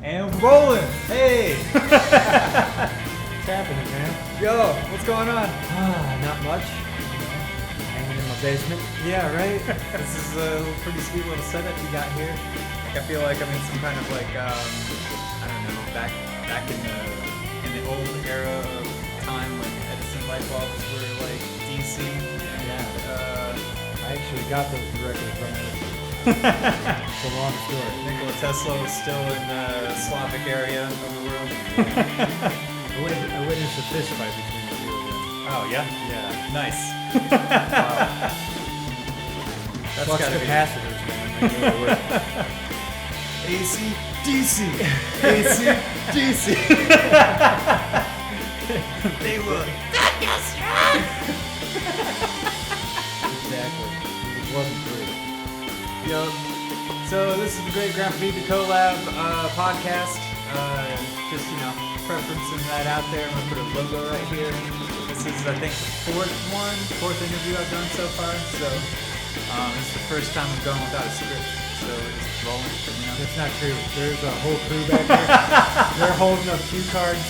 And rolling. Hey. What's happening, man? Yo, what's going on? Not much. Hanging in my basement. Yeah, right? This is a pretty sweet little setup you got here. Like, I feel like I'm in some kind of like, I don't know, back in the old era of time when Edison light bulbs were like DC. Yeah. I actually got those directly from it. It's a long story. Nikola Tesla was still in the Slavic area of the world. I witnessed a fist fight between the two of them. Oh, yeah? Yeah. Nice. That's Flux gotta be capacitors, man. They really work. AC, DC. AC, DC. They were. Exactly. It wasn't true. Yo. So this is the Great Graffiti Collab podcast. Just, preferencing that out there. I'm going to put a logo right here. This is, I think, the fourth interview I've done so far. So this is the first time I'm going without a script. So we're just rolling, That's not true. There's a whole crew back there. They're holding up cue cards.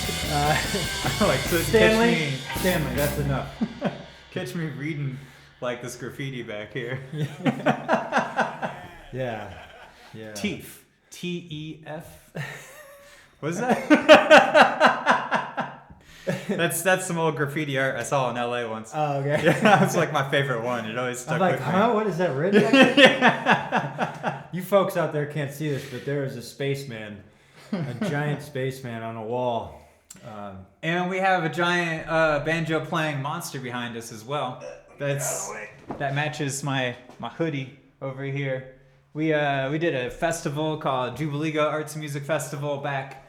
Like, so Stanley, that's enough. Catch me reading like this graffiti back here. Yeah. Teef. T-E-F. What is that? That's some old graffiti art I saw in LA once. Oh, okay. Yeah, that's like my favorite one. It always stuck I'm like, with huh? What is that written? Yeah. You folks out there can't see this, but there is a spaceman, a giant spaceman on a wall. And we have a giant banjo playing monster behind us as well. That matches my hoodie over here. We did a festival called Jubilee Arts and Music Festival back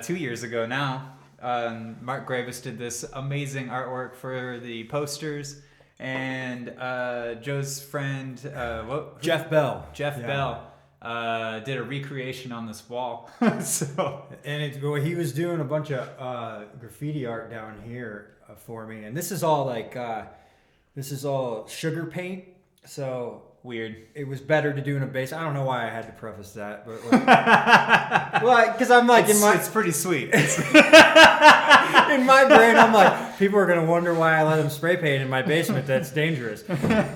2 years ago now. Mark Gravis did this amazing artwork for the posters, and Joe's friend Jeff Bell. Bell did a recreation on this wall. And he was doing a bunch of graffiti art down here for me, and this is all sugar paint, so weird. It was better to do in a base. I don't know why I had to preface that, but because I'm like it's pretty sweet. In my brain, I'm like, people are gonna wonder why I let them spray paint in my basement. That's dangerous,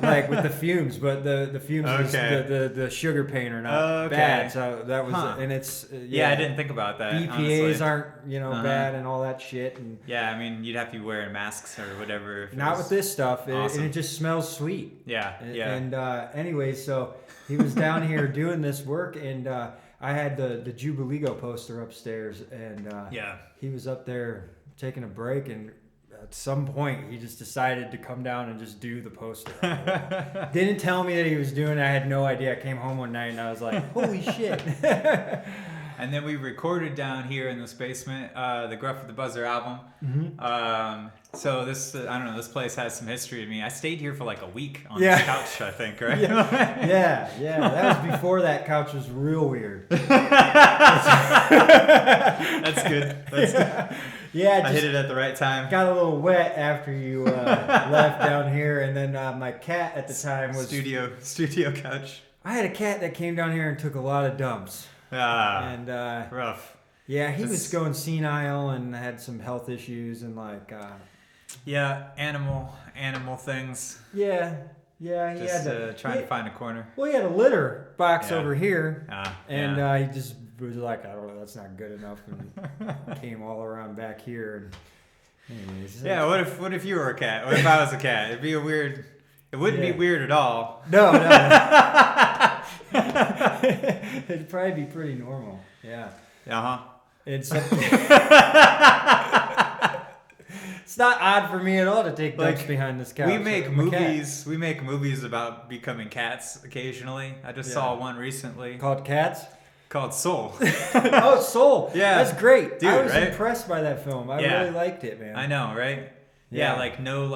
like with the fumes. But the fumes, the sugar paint are not bad. So that was, and it's yeah. I didn't think about that. EPAs honestly. aren't bad and all that shit. And yeah, I mean, you'd have to be wearing masks or whatever. Not with this stuff. Awesome. And it just smells sweet. Yeah. And anyway, so he was down here doing this work, and I had the Jubilee poster upstairs, and he was up there taking a break, and at some point he just decided to come down and just do the poster. Didn't tell me that he was doing it. I had no idea. I came home one night and I was like, holy shit. And then we recorded down here in the Spaceman, the Gruff with the Buzzer album. Mm-hmm. So this, I don't know, this place has some history to me. I stayed here for like a week on this couch, I think, right? Yeah. That was before that couch was real weird. That's good. Yeah, I hit it at the right time. Got a little wet after you left down here, and then my cat at the time was studio couch. I had a cat that came down here and took a lot of dumps. And rough. Yeah, he was going senile and had some health issues and animal things. Yeah. He just had trying to find a corner. Well, he had a litter box over here, and he just was like, I don't know, that's not good enough, and came all around back here. And anyways, what if you were a cat? What if I was a cat? It'd be a weird. It wouldn't be weird at all. No. It'd probably be pretty normal. Yeah. It's it's not odd for me at all to take dumps behind this couch. We make movies. We make movies about becoming cats occasionally. I just saw one recently called Cats. Called Soul. Oh, Soul. Yeah, that's great. Dude, I was impressed by that film. I really liked it, man. I know, right? Yeah, like no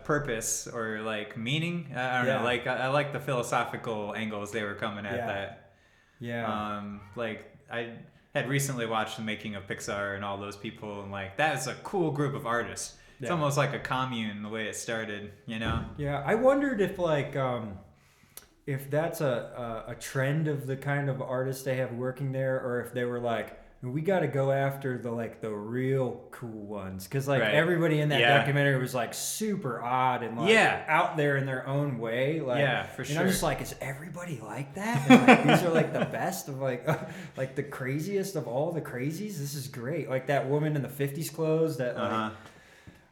purpose or like meaning. I don't know. Like I like the philosophical angles they were coming at that. Yeah. Like I had recently watched the making of Pixar and all those people, and like that is a cool group of artists. It's almost like a commune the way it started, you know? Yeah, I wondered if if that's a trend of the kind of artists they have working there, or if they were like, we got to go after the real cool ones, because like everybody in that documentary was like super odd and like out there in their own way, like for sure. And I'm just like, is everybody like that? And like, these are like the best of like the craziest of all the crazies. This is great. Like that woman in the 50s clothes that like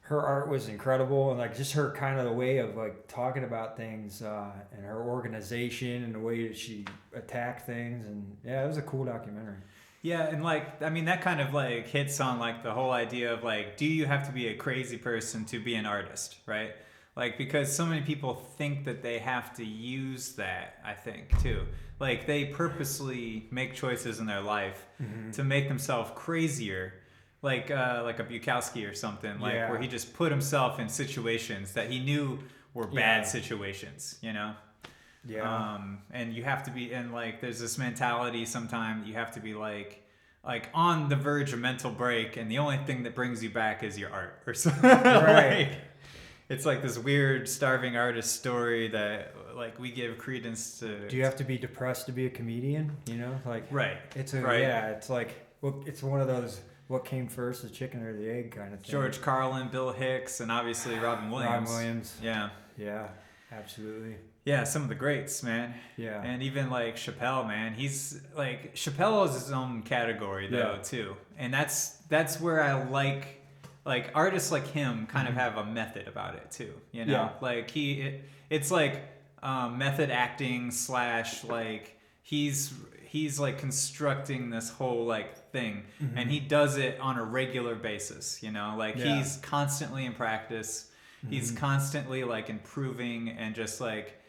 her art was incredible, and like just her kind of the way of like talking about things and her organization and the way that she attacked things, and it was a cool documentary. Yeah, and like, I mean, that kind of like hits on like the whole idea of like, do you have to be a crazy person to be an artist, right? Like, because so many people think that they have to use that, I think, too. Like, they purposely make choices in their life to make themselves crazier, like a Bukowski or something, like where he just put himself in situations that he knew were bad situations, you know? Yeah. And you have to be, and like, there's this mentality sometimes you have to be like on the verge of mental break, and the only thing that brings you back is your art or something. Right. Like, it's like this weird starving artist story that like we give credence to. Do you have to be depressed to be a comedian? You know, like It's it's like, well, it's one of those, what came first, the chicken or the egg kind of thing. George Carlin, Bill Hicks, and obviously Robin Williams. Robin Williams. Yeah. Yeah. Absolutely. Yeah, some of the greats, man. Yeah. And even like Chappelle, man. He's like, Chappelle is his own category though, too. And that's where I like artists like him kind of have a method about it too, you know? Like it's like method acting / like he's like constructing this whole like thing, and he does it on a regular basis, you know? Like he's constantly in practice. He's constantly like improving and just like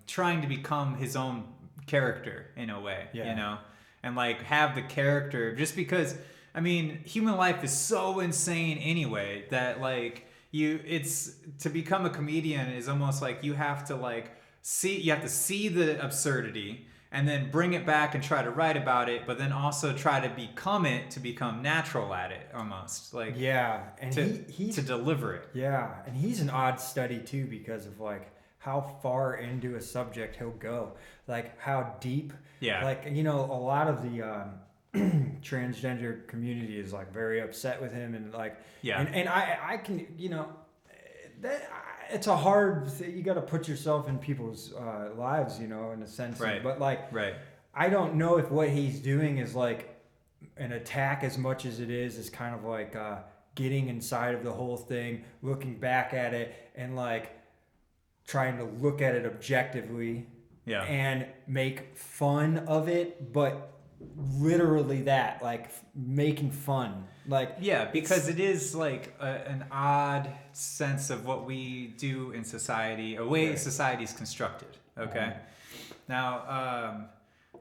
trying to become his own character in a way, you know, and like have the character, just because, I mean, human life is so insane anyway that like it's to become a comedian is almost like you have to see the absurdity and then bring it back and try to write about it, but then also try to become natural at it almost. Like and he's to deliver it. Yeah, and he's an odd study too, because of like how far into a subject he'll go, like how deep. Yeah. Like, you know, a lot of the transgender community is like very upset with him, and like and I can, you know, that it's a hard thing. You got to put yourself in people's lives, you know, in a sense. Right. But like, I don't know if what he's doing is like an attack as much as it is kind of like getting inside of the whole thing, looking back at it, and like trying to look at it objectively and make fun of it, but literally that, like making fun, like because it is like an odd sense of what we do in society, a way society is constructed. Now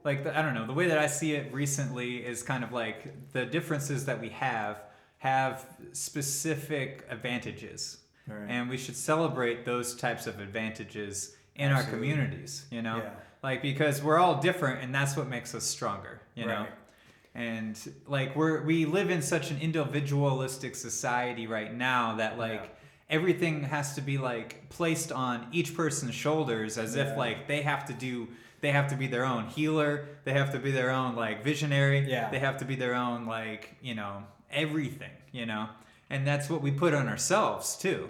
like I don't know, the way that I see it recently is kind of like the differences that we have specific advantages, and we should celebrate those types of advantages in our communities, you know. Like, because we're all different, and that's what makes us stronger, you know? And like we live in such an individualistic society right now that like everything has to be like placed on each person's shoulders, as if like they have to be their own healer, they have to be their own like visionary, they have to be their own like, you know, everything, you know? And that's what we put on ourselves too.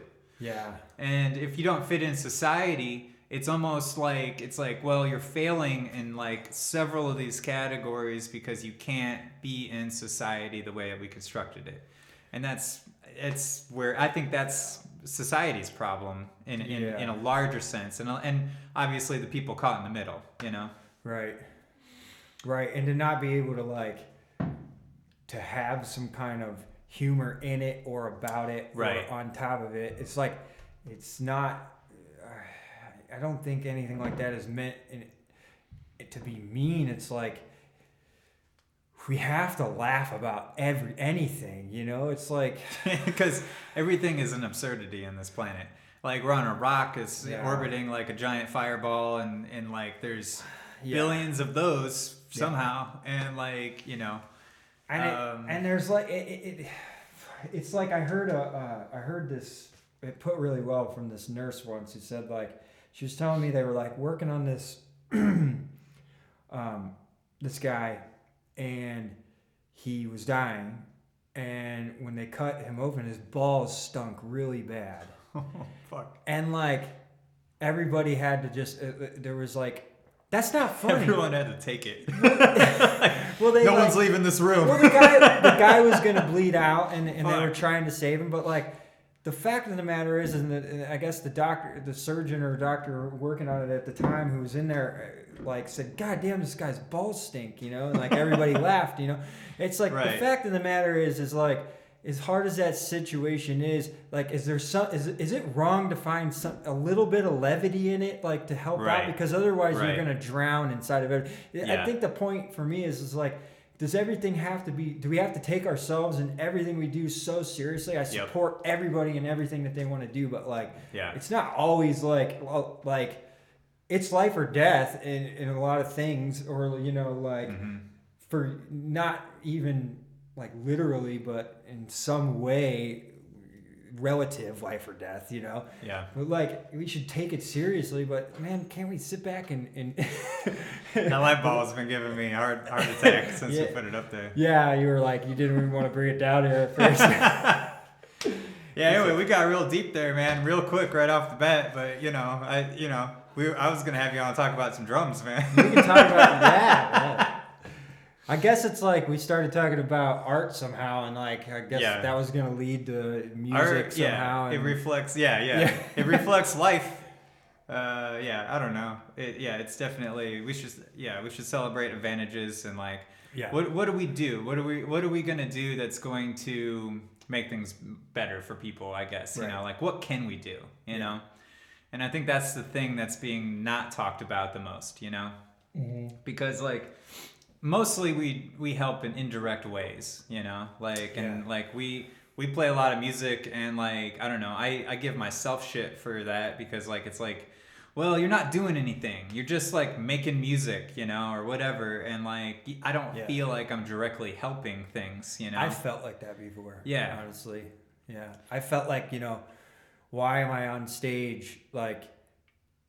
And if you don't fit in society, it's almost like, it's like, well, you're failing in like several of these categories because you can't be in society the way that we constructed it. And it's where I think that's society's problem in a larger sense. And obviously the people caught in the middle, you know? Right. And to not be able to like, to have some kind of humor in it or about it or on top of it. It's like, it's not, I don't think anything like that is meant to be mean. It's like we have to laugh about anything, you know? It's like because everything is an absurdity in this planet. Like we're on a rock, it's orbiting like a giant fireball, and like there's billions of those somehow, and like, you know, and there's like it's like I heard this, it put really well from this nurse once who said like, she was telling me they were like working on this this guy, and he was dying, and when they cut him open, his balls stunk really bad. Oh, fuck. And like everybody had to just there was like, that's not funny. Everyone had to take it. Well, no one's leaving this room. Well, the guy was gonna bleed out, and they were trying to save him, but like the fact of the matter is, and I guess the surgeon or doctor working on it at the time who was in there, like said, "God damn, this guy's balls stink," you know, and like everybody laughed, you know. It's like the fact of the matter is like, as hard as that situation is, like, is it wrong to find a little bit of levity in it, like to help out, because otherwise you're gonna drown inside of it. I think the point for me is like, does everything have to be? Do we have to take ourselves and everything we do so seriously? I support everybody and everything that they want to do, but like, it's not always like it's life or death in a lot of things, or you know, like for not even like literally, but in some way relative life or death, you know? Yeah. But like, we should take it seriously, but man, can't we sit back and That light bulb's been giving me a heart attack since you put it up there. Yeah, you were like, you didn't even want to bring it down here at first. Yeah, anyway, we got real deep there, man, real quick right off the bat, but I was gonna have you on to talk about some drums, man. We can talk about that. I guess it's like we started talking about art somehow, and like I guess that was gonna lead to music somehow. It reflects. It reflects life. I don't know. It's definitely we should celebrate advantages and like what do we do? What are we gonna do that's going to make things better for people? I guess you know, like what can we do? You know, and I think that's the thing that's being not talked about the most. You know, because like. Mostly we help in indirect ways, you know, like, and like we play a lot of music, and like, I don't know, I give myself shit for that, because like, it's like, well, you're not doing anything. You're just like making music, you know, or whatever. And like, I don't feel like I'm directly helping things, you know. I felt like that before. Yeah. Honestly. Yeah. I felt like, you know, why am I on stage? Like,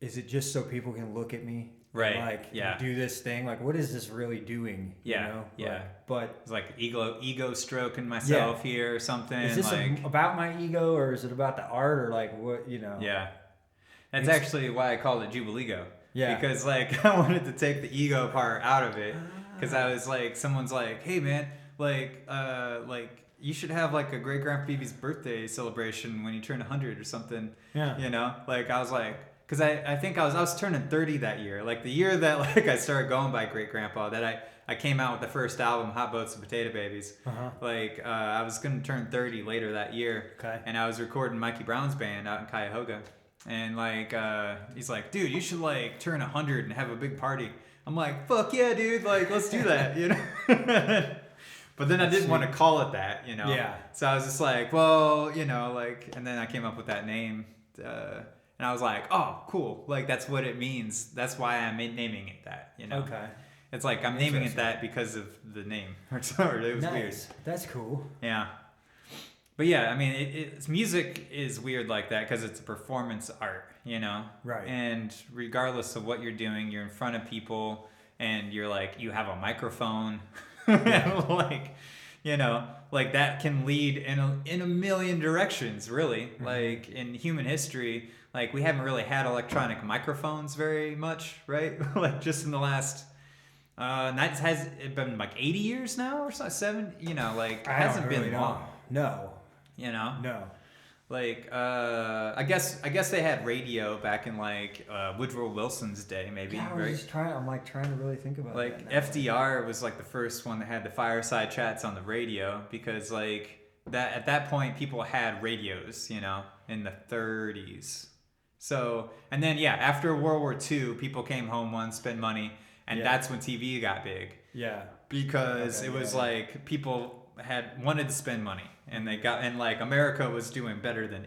is it just so people can look at me? Right. Like, do this thing. Like, what is this really doing? Yeah. You know? Yeah. Like, but it's like ego stroking myself here or something. Is this like, about my ego, or is it about the art, or like what, you know? Yeah. That's actually why I called it Jubilee. Yeah. Because like I wanted to take the ego part out of it, because I was like, someone's like, hey man, like you should have like a great Grandpa Beebe's birthday celebration when you turn 100 or something. Yeah. You know, like I was like. Because I think I was turning 30 that year. Like the year that like I started going by Great Grandpa, that I came out with the first album, Hot Boats and Potato Babies. Like I was going to turn 30 later that year. Okay. And I was recording Mikey Brown's band out in Cuyahoga. And like he's like, dude, you should like turn 100 and have a big party. I'm like, fuck yeah, dude. Like, let's do that, you know? But then I didn't want to call it that, you know? Yeah. So I was just like, well, you know, like, and then I came up with that name. And I was like, oh, cool. Like, that's what it means. That's why I'm naming it that, you know? Okay. It's like, I'm naming it that because of the name. It was weird. That's cool. Yeah. But yeah, I mean, it's music is weird like that because it's a performance art, you know? Right. And regardless of what you're doing, you're in front of people and you're like, you have a microphone. Like, you know, like that can lead in a million directions, really. Like in human history, like we haven't really had electronic microphones very much, right? Like just in the last, has it been like 80 years now or so, 70? You know, like it hasn't been long. No. You know? No. Like I guess they had radio back in like Woodrow Wilson's day, maybe. Yeah, I'm like trying to really think about it. Like FDR was like the first one that had the fireside chats on the radio, because like that at that point people had radios, you know, in the 30s. So and then after World War II, people came home, wanted to spend money, and that's when TV got big. Yeah. Because it was like people wanted to spend money. And like America was doing better than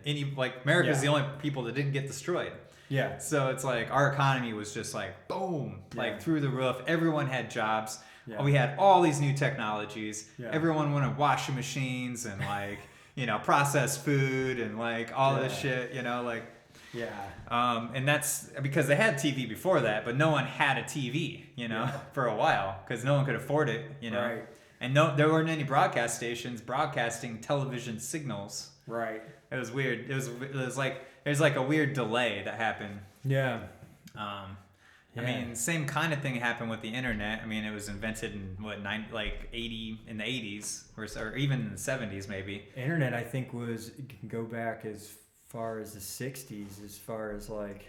America's the only people that didn't get destroyed. Yeah. So it's like our economy was just like boom, like through the roof. Everyone had jobs. Yeah. We had all these new technologies. Yeah. Everyone wanted washing machines and like, you know, processed food and like all this shit, you know, like Yeah. And that's because they had TV before that, but no one had a TV, for a while because no one could afford it, Right. And there weren't any broadcast stations broadcasting television signals. Right. It was weird. It was like there's like a weird delay that happened. Yeah. I mean, same kind of thing happened with the internet. I mean, it was invented in in the 80s or even in the 70s maybe. Internet, I think, you can go back as far as the 60s, as far as like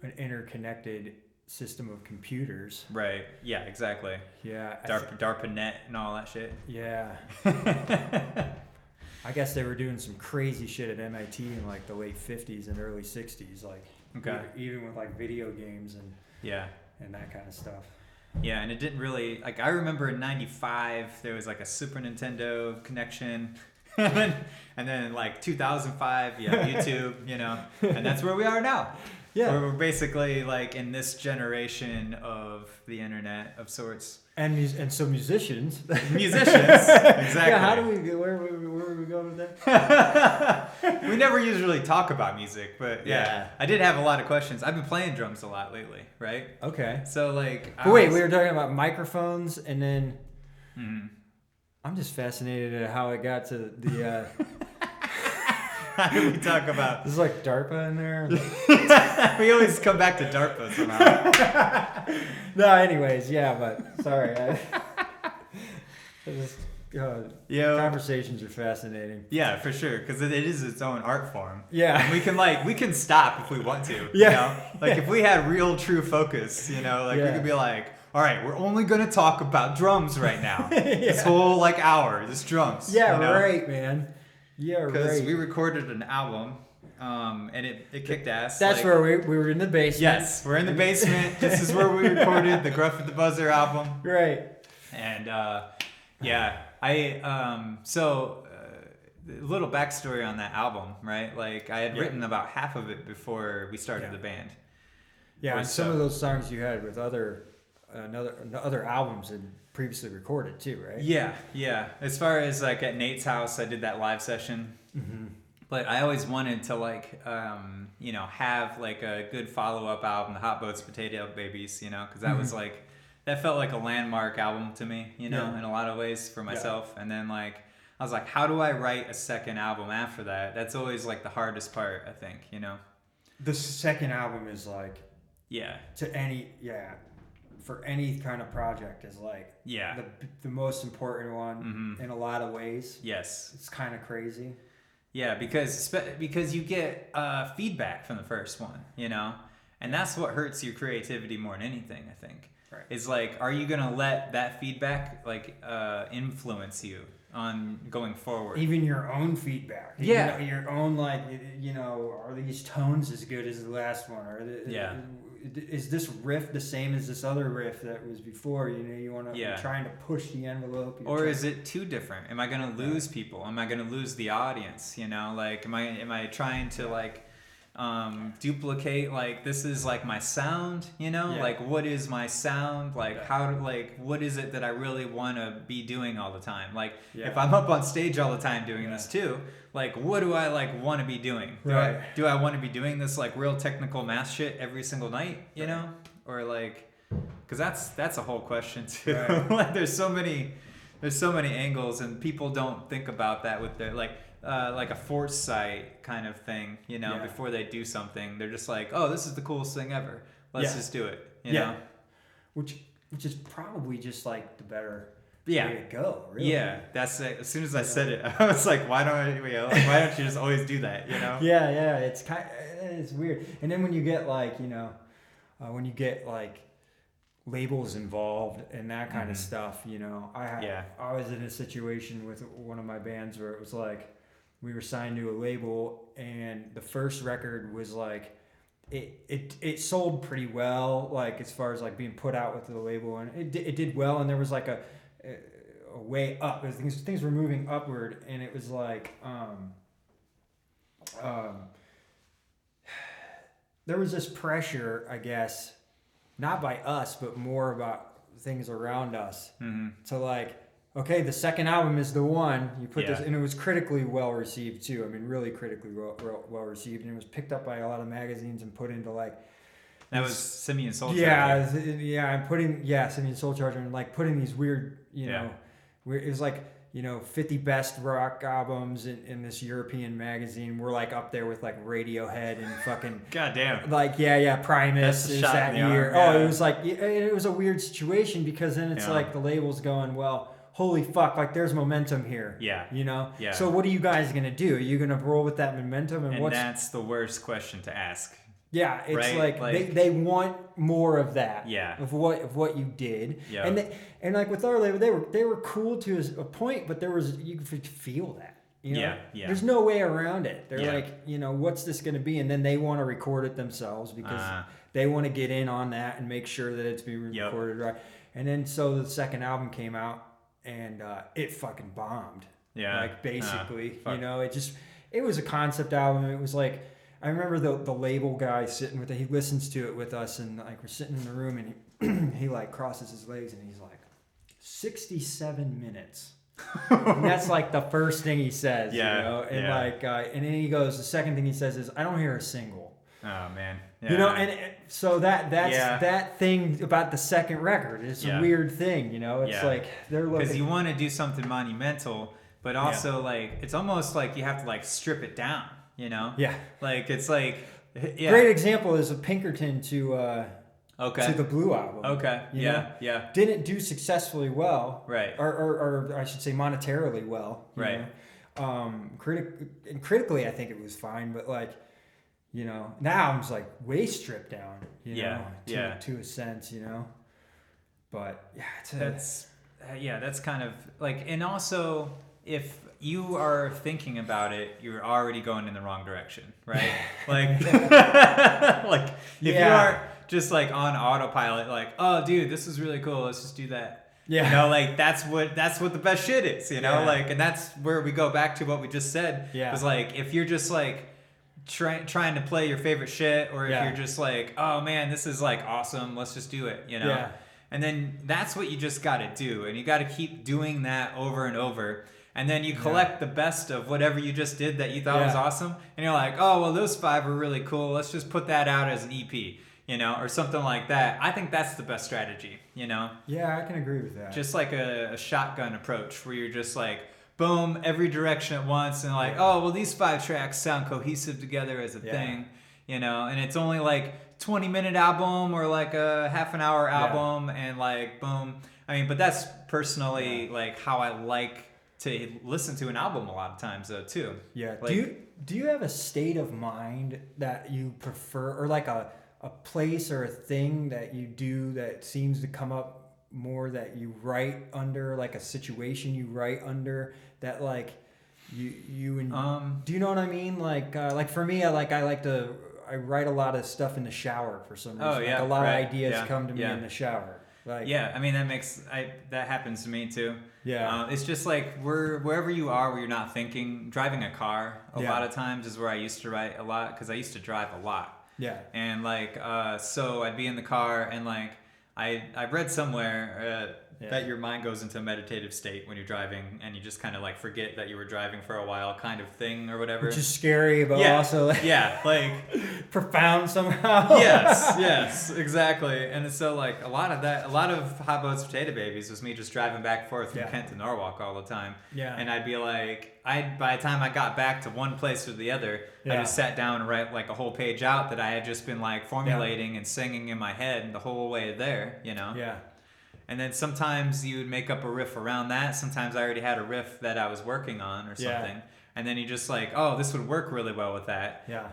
an interconnected system of computers. Right. Yeah, exactly. Yeah. DARPANET and all that shit. Yeah. I guess they were doing some crazy shit at MIT in like the late 50s and early 60s, like even with like video games and that kind of stuff. Yeah, and it didn't really like. I remember in '95 there was like a Super Nintendo connection, and then in like 2005, YouTube, and that's where we are now. Yeah, we're basically like in this generation of the internet of sorts. And so musicians, exactly. Yeah, how do we? Where were we going with that? We never usually talk about music, but yeah, I did have a lot of questions. I've been playing drums a lot lately, right? Okay. So like, we were talking about microphones, and then mm-hmm. I'm just fascinated at how it got to the. How do we talk about? There's like DARPA in there. We always come back to DARPA somehow. No, anyways, but sorry. Conversations are fascinating. Yeah, for sure, because it is its own art form. Yeah, and we can stop if we want to. Yeah, if we had real true focus, we could be like, all right, we're only gonna talk about drums right now. This whole hour, this drums. Yeah, right, man. Yeah, right. Because we recorded an album, and it kicked ass. That's where we were in the basement. Yes, we're in the basement. This is where we recorded the Gruff at the Buzzer album. Right. And so a little backstory on that album, right? Like I had written about half of it before we started the band. Yeah, and some of those songs you had with other albums and previously recorded too, right? Yeah. As far as like at Nate's house, I did that live session. Mm-hmm. But I always wanted to have like a good follow-up album, the Hot Boats Potato Babies, because that was like, that felt like a landmark album to me, in a lot of ways for myself. And then I was like, how do I write a second album after that? That's always like the hardest part, I think, The second album is like, for any kind of project is like the most important one in a lot of ways. Yes. It's kind of crazy. Yeah, because you get feedback from the first one, and that's what hurts your creativity more than anything, I think. Right. Is like, are you gonna let that feedback influence you on going forward? Even your own feedback. Yeah. Your own are these tones as good as the last one? Is this riff the same as this other riff that was before? You want to you're trying to push the envelope. Or is it too different? Am I going to lose people? Am I going to lose the audience? Am I trying to duplicate this is my sound? What is my sound? What is it that I really want to be doing all the time? If I'm up on stage all the time doing this too, what do I want to be doing? Do I want to be doing this real technical math shit every single night? Or because that's a whole question too. Right. there's so many angles, and people don't think about that with their a foresight kind of thing, before they do something. They're just like, oh, this is the coolest thing ever. Let's just do it. You know? Which is probably just the better way to go, really. Yeah, that's it. As soon as I said it, I was like, why don't you just always do that, Yeah, it's weird. And then when you get labels involved and that kind of stuff, I was in a situation with one of my bands where it was we were signed to a label, and the first record was it sold pretty well, as far as being put out with the label, and it did well, and there was a way up. Things were moving upward, and it was there was this pressure, I guess, not by us, but more about things around us, to okay, the second album is the one. You put this, and it was critically well received too. I mean, really critically well received, and it was picked up by a lot of magazines and put into like. That was Simian Soul Charger. I'm putting Simian Soul Charger and like putting these weird, weird. It was like 50 best rock albums in this European magazine. We're like up there with like Radiohead and fucking. Goddamn. Like Primus is that year. Yeah. Oh, it was like it was a weird situation because then it's like the label's going, well, holy fuck, like there's momentum here. Yeah. Yeah. So what are you guys gonna do? Are you gonna roll with that momentum? And that's the worst question to ask. Yeah, it's like they want more of that. Yeah. Of what you did. Yeah. And like with our label, they were cool to a point, but you could feel that. Yeah. There's no way around it. They're like, what's this going to be? And then they want to record it themselves because they want to get in on that and make sure that it's being recorded right. And then so the second album came out and it fucking bombed. Yeah. Like basically, it was a concept album. It was like. I remember the label guy sitting with it. He listens to it with us, and like we're sitting in the room, and he like crosses his legs, and he's like, 67 minutes. And that's like the first thing he says, And like, and then he goes. The second thing he says is, "I don't hear a single." Oh man, yeah. So that's that thing about the second record. It's a weird thing, It's like they're looking because you want to do something monumental, but also like it's almost like you have to like strip it down. Yeah. Like it's like Great example is a Pinkerton to the Blue album. Okay. Yeah. Didn't do successfully well. Right. Or I should say monetarily well. Right. Critically I think it was fine, but like now I'm just like way stripped down, to a sense, But that's kind of like, and also if you are thinking about it, you're already going in the wrong direction, right? Like, like if you are just like on autopilot, like, oh, dude, this is really cool. Let's just do that. Yeah. Like that's what the best shit is, like, and that's where we go back to what we just said. Yeah. It's like if you're just like trying to play your favorite shit, or if you're just like, oh man, this is like awesome. Let's just do it, Yeah. And then that's what you just got to do, and you got to keep doing that over and over. And then you collect the best of whatever you just did that you thought was awesome. And you're like, oh, well, those 5 are really cool. Let's just put that out as an EP, or something like that. I think that's the best strategy, Yeah, I can agree with that. Just like a shotgun approach where you're just like, boom, every direction at once. And like, oh, well, these 5 tracks sound cohesive together as a thing, And it's only like 20-minute album or like a half an hour album. And like, boom. I mean, but that's personally like how I like to listen to an album a lot of times though too. Yeah. Like, do you have a state of mind that you prefer, or like a place or a thing that you do that seems to come up more, that you write under, like a situation you write under that like you do you know what I mean? Like for me, I write a lot of stuff in the shower for some reason. Oh yeah. Like a lot of ideas come to me in the shower. Like, I mean that happens to me too. Yeah. It's just like wherever you are where you're not thinking. Driving a car a lot of times is where I used to write a lot, because I used to drive a lot. Yeah. And like so I'd be in the car, and like I read somewhere that your mind goes into a meditative state when you're driving, and you just kind of like forget that you were driving for a while, kind of thing, or whatever. Which is scary, but also like profound somehow. yes, exactly. And so like a lot of Hot Boats Potato Babies was me just driving back and forth from Kent to Norwalk all the time. Yeah. And I'd be like, by the time I got back to one place or the other, I just sat down and write like a whole page out that I had just been like formulating and singing in my head the whole way there, Yeah. And then sometimes you would make up a riff around that. Sometimes I already had a riff that I was working on or something. Yeah. And then you just like, oh, this would work really well with that. Yeah.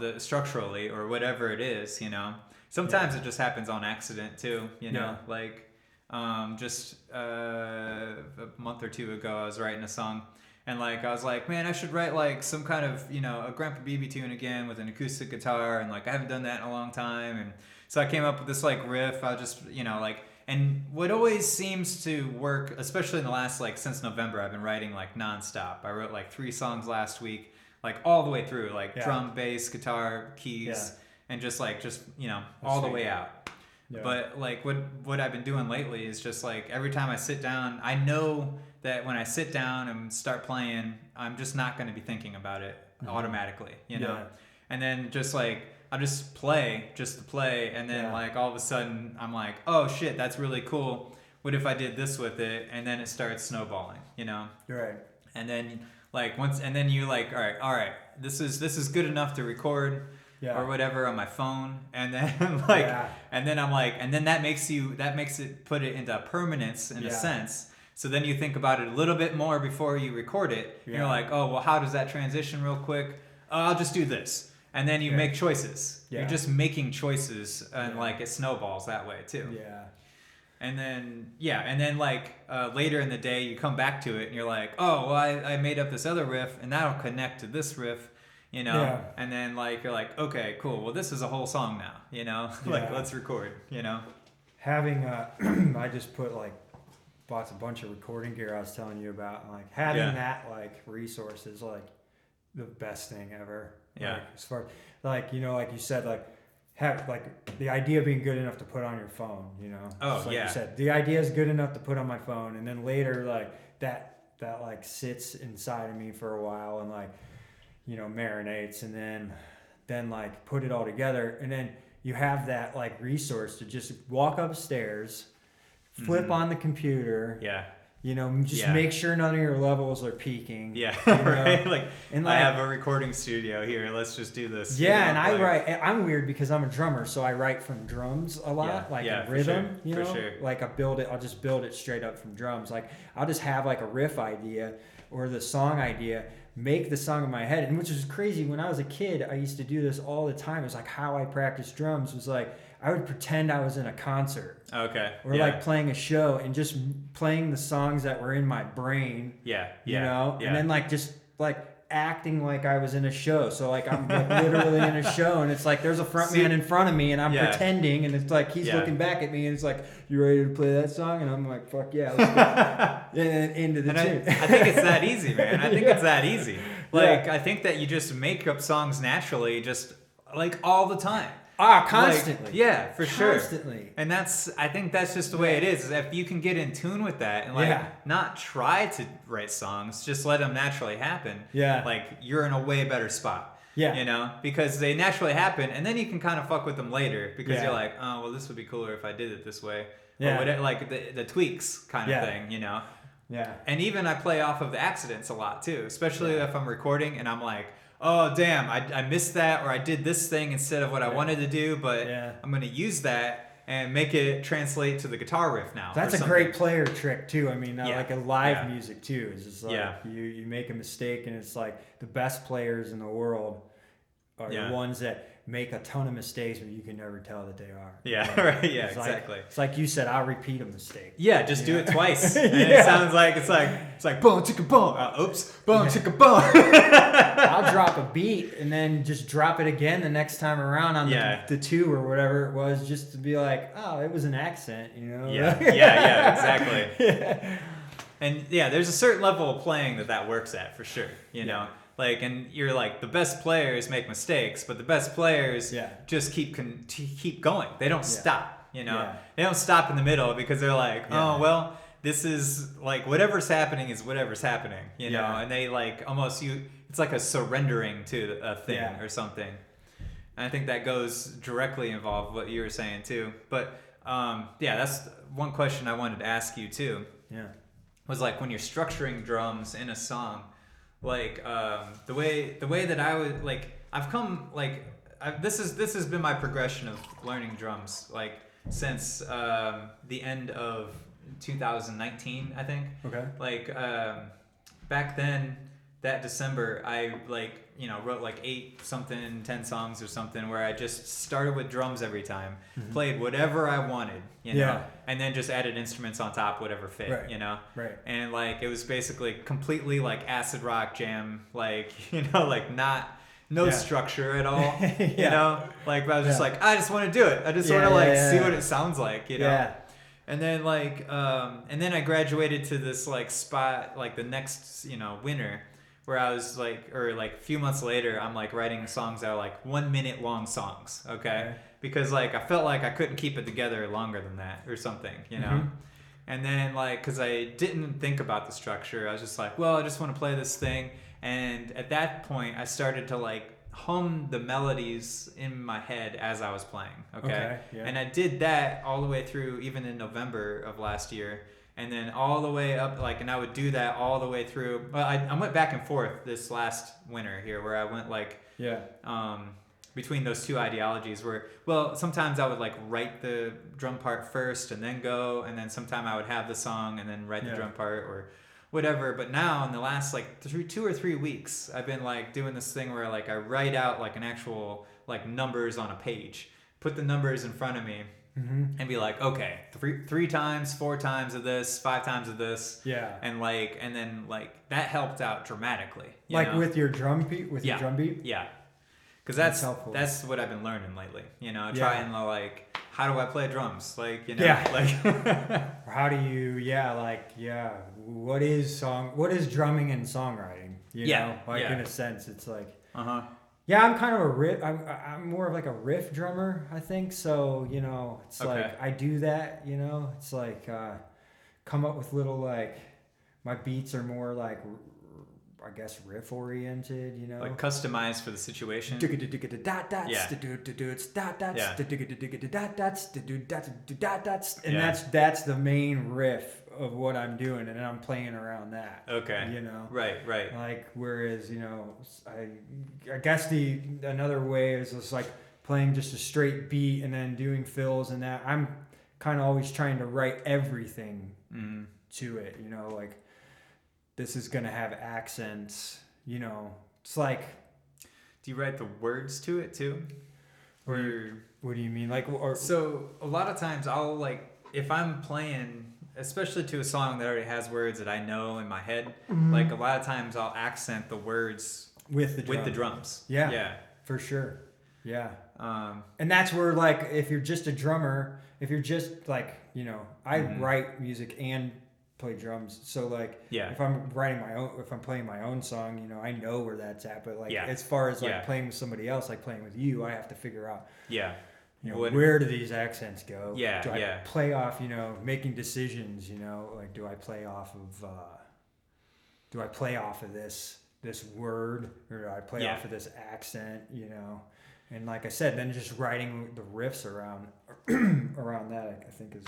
The structurally or whatever it is, Sometimes it just happens on accident too, Like just a month or two ago I was writing a song, and like I was like, man, I should write like some kind of, a Grandpa Beebe tune again with an acoustic guitar, and like I haven't done that in a long time. And so I came up with this like riff. I just, and what always seems to work, especially in the last, like, since November, I've been writing, like, nonstop. I wrote, like, 3 songs last week, like, all the way through, like, drum, bass, guitar, keys, and just all the way out. But like what I've been doing lately is just like every time I sit down, I know that when I sit down and start playing, I'm just not going to be thinking about it automatically, you know? Yeah. And then just like, I'll just play just to play. And then like all of a sudden I'm like, oh shit, that's really cool. What if I did this with it? And then it starts snowballing, you know? Right. And then like and then you like, all right, this is good enough to record or whatever on my phone. And then like, and then I'm like, and then that makes it put it into permanence in a sense. So then you think about it a little bit more before you record it. Yeah. You're like, oh, well, how does that transition real quick? Oh, I'll just do this. And then you make choices. Yeah. You're just making choices, and like it snowballs that way too. Yeah. And then like later in the day you come back to it and you're like, oh, well, I made up this other riff and that'll connect to this riff, you know. Yeah. And then like you're like, okay, cool. Well, this is a whole song now, you know. Like let's record, you know. Having I just bought a bunch of recording gear I was telling you about, and like having that like resource is like the best thing ever. Yeah. Like, as far like, you know, like you said, like have like the idea of being good enough to put on your phone, you know. Oh, like yeah. You said, the idea is good enough to put on my phone, and then later like that like sits inside of me for a while and like, you know, marinates, and then like put it all together, and then you have that like resource to just walk upstairs, flip on the computer. Yeah. You know, just make sure none of your levels are peaking. Yeah, you know? Right. Like, I have a recording studio here. Let's just do this. Yeah, and I write. I'm weird because I'm a drummer, so I write from drums a lot, like a rhythm. You know, like I'll just build it straight up from drums. Like I'll just have like a riff idea or the song idea, make the song in my head, and which is crazy. When I was a kid, I used to do this all the time. It was like how I practiced drums was like I would pretend I was in a concert. Okay. Or like playing a show and just playing the songs that were in my brain. Yeah. You know? Yeah. And then like just like acting like I was in a show. So like I'm like literally in a show, and it's like there's a front man in front of me and I'm pretending, and it's like he's looking back at me and it's like, you ready to play that song? And I'm like, fuck yeah, let's go. And into the tune. I think it's that easy, man. I think it's that easy. Like I think that you just make up songs naturally, just like all the time. Constantly. Like, yeah, for sure. Constantly. And I think that's just the way it is if you can get in tune with that and like not try to write songs, just let them naturally happen. Yeah. Like you're in a way better spot. Yeah. You know, because they naturally happen, and then you can kind of fuck with them later because you're like, oh, well, this would be cooler if I did it this way. Yeah. Or whatever, like the tweaks kind of thing, you know? Yeah. And even I play off of the accidents a lot too, especially if I'm recording and I'm like, oh, damn, I missed that, or I did this thing instead of what I wanted to do, but I'm going to use that and make it translate to the guitar riff now. That's a great player trick, too. I mean, like a live music, too. Is just like you make a mistake, and it's like the best players in the world are the ones that make a ton of mistakes, but you can never tell that they are. Yeah, right. Yeah, exactly. It's like you said, I'll repeat a mistake. Yeah, just do it twice. And it sounds like it's like boom, chicka boom. Oops, boom, chicka boom. I'll drop a beat and then just drop it again the next time around on the 2 or whatever it was, just to be like, oh, it was an accent, you know? Yeah, exactly. And there's a certain level of playing that works at for sure, you know? Like, and you're like, the best players make mistakes, but the best players just keep going. They don't stop, you know? Yeah. They don't stop in the middle because they're like, oh, well, this is like, whatever's happening is whatever's happening, you know? And they like almost, it's like a surrendering to a thing or something. And I think that goes directly involved what you were saying too. But that's one question I wanted to ask you too. Yeah. Was like when you're structuring drums in a song, like the way that I would like, I've come like this has been my progression of learning drums like since the end of 2019, I think. Okay. Like back then, that December, I like wrote like 10 songs or something where I just started with drums every time, played whatever I wanted, you know, and then just added instruments on top, whatever fit, you know, and like it was basically completely like acid rock jam, like like no structure at all, you know, like I was just like, I just want to do it, I just want to see what it sounds like, you know. And then like and then I graduated to this like spot like the next winter, where I was like, or like a few months later, I'm like writing songs that are like 1 minute long songs, okay? because like I felt like I couldn't keep it together longer than that or something, you know. And then like because I didn't think about the structure, I was just like, well, I just want to play this thing. And at that point, I started to like hum the melodies in my head as I was playing. Okay. Yeah. And I did that all the way through, even in November of last year. And then all the way up, like, and I would do that all the way through. Well, I went back and forth this last winter here, where I went like, between those two ideologies. Where, well, sometimes I would like write the drum part first and then go, and then sometime I would have the song and then write the drum part or whatever. But now in the last like 2 or 3 weeks, I've been like doing this thing where like I write out like an actual like numbers on a page, put the numbers in front of me. And be like, okay, 3 times, 4 times of this, 5 times of this, and then that helped out dramatically. You know? With your drum beat, your drum beat, because that's what I've been learning lately. You know, trying to like, how do I play drums? Like, you know, like how do you, what is drumming and songwriting? You know, like in a sense, it's like, yeah, I'm kind of a riff. I'm more of like a riff drummer, I think. So, you know, it's like I do that, you know. It's like come up with little like my beats are more like I guess riff oriented, you know. Like customized for the situation. And that's the main riff of what I'm doing, and I'm playing around that. Okay. You know. Right. Like whereas, you know, I guess another way is just like playing just a straight beat and then doing fills and that. I'm kind of always trying to write everything to it, you know, like this is going to have accents, you know. It's like, do you write the words to it too? Or what do you mean? Like, so a lot of times I'll like, if I'm playing, especially to a song that already has words that I know in my head, like a lot of times I'll accent the words with the drums. Yeah. For sure. Yeah. And that's where like, if you're just a drummer, if you're just like, you know, I write music and play drums, so like if I'm playing my own song, you know, I know where that's at, but like as far as like playing with somebody else, like playing with you, I have to figure out you know, where do these accents go? Do I play off, you know, making decisions, you know, like do I play off of this word, or do I play off of this accent, you know? And like I said, then just writing the riffs around that, I think is.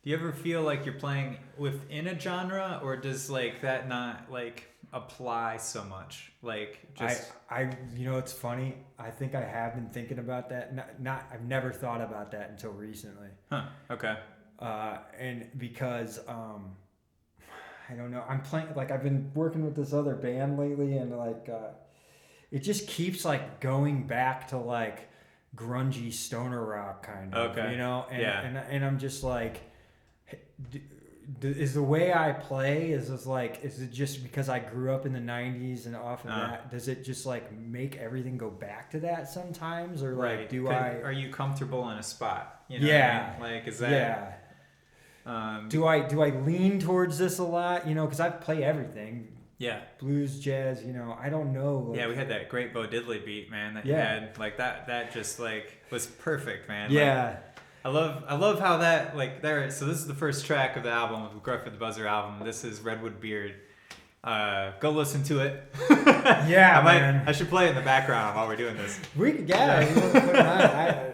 Do you ever feel like you're playing within a genre, or does like that not like apply so much? Like just I you know, it's funny. I think I have been thinking about that. I've never thought about that until recently. Huh. Okay. And because I don't know. I'm playing, like I've been working with this other band lately, and like it just keeps like going back to like grungy stoner rock kind of, you know? And I'm just like, is the way I play is it just because I grew up in the 90s and off of that, does it just like make everything go back to that sometimes, or like are you comfortable in a spot, you know what I mean? Like is that do I lean towards this a lot, you know, because I play everything, blues, jazz, you know, I don't know, like, we had that great Bo Diddley beat, man, that you had, like that just like was perfect, man. Like, I love how that, like, there. So this is the first track of the album, of the Gruff the Buzzer album. This is Redwood Beard. Go listen to it. I should play it in the background while we're doing this. We could, put it on.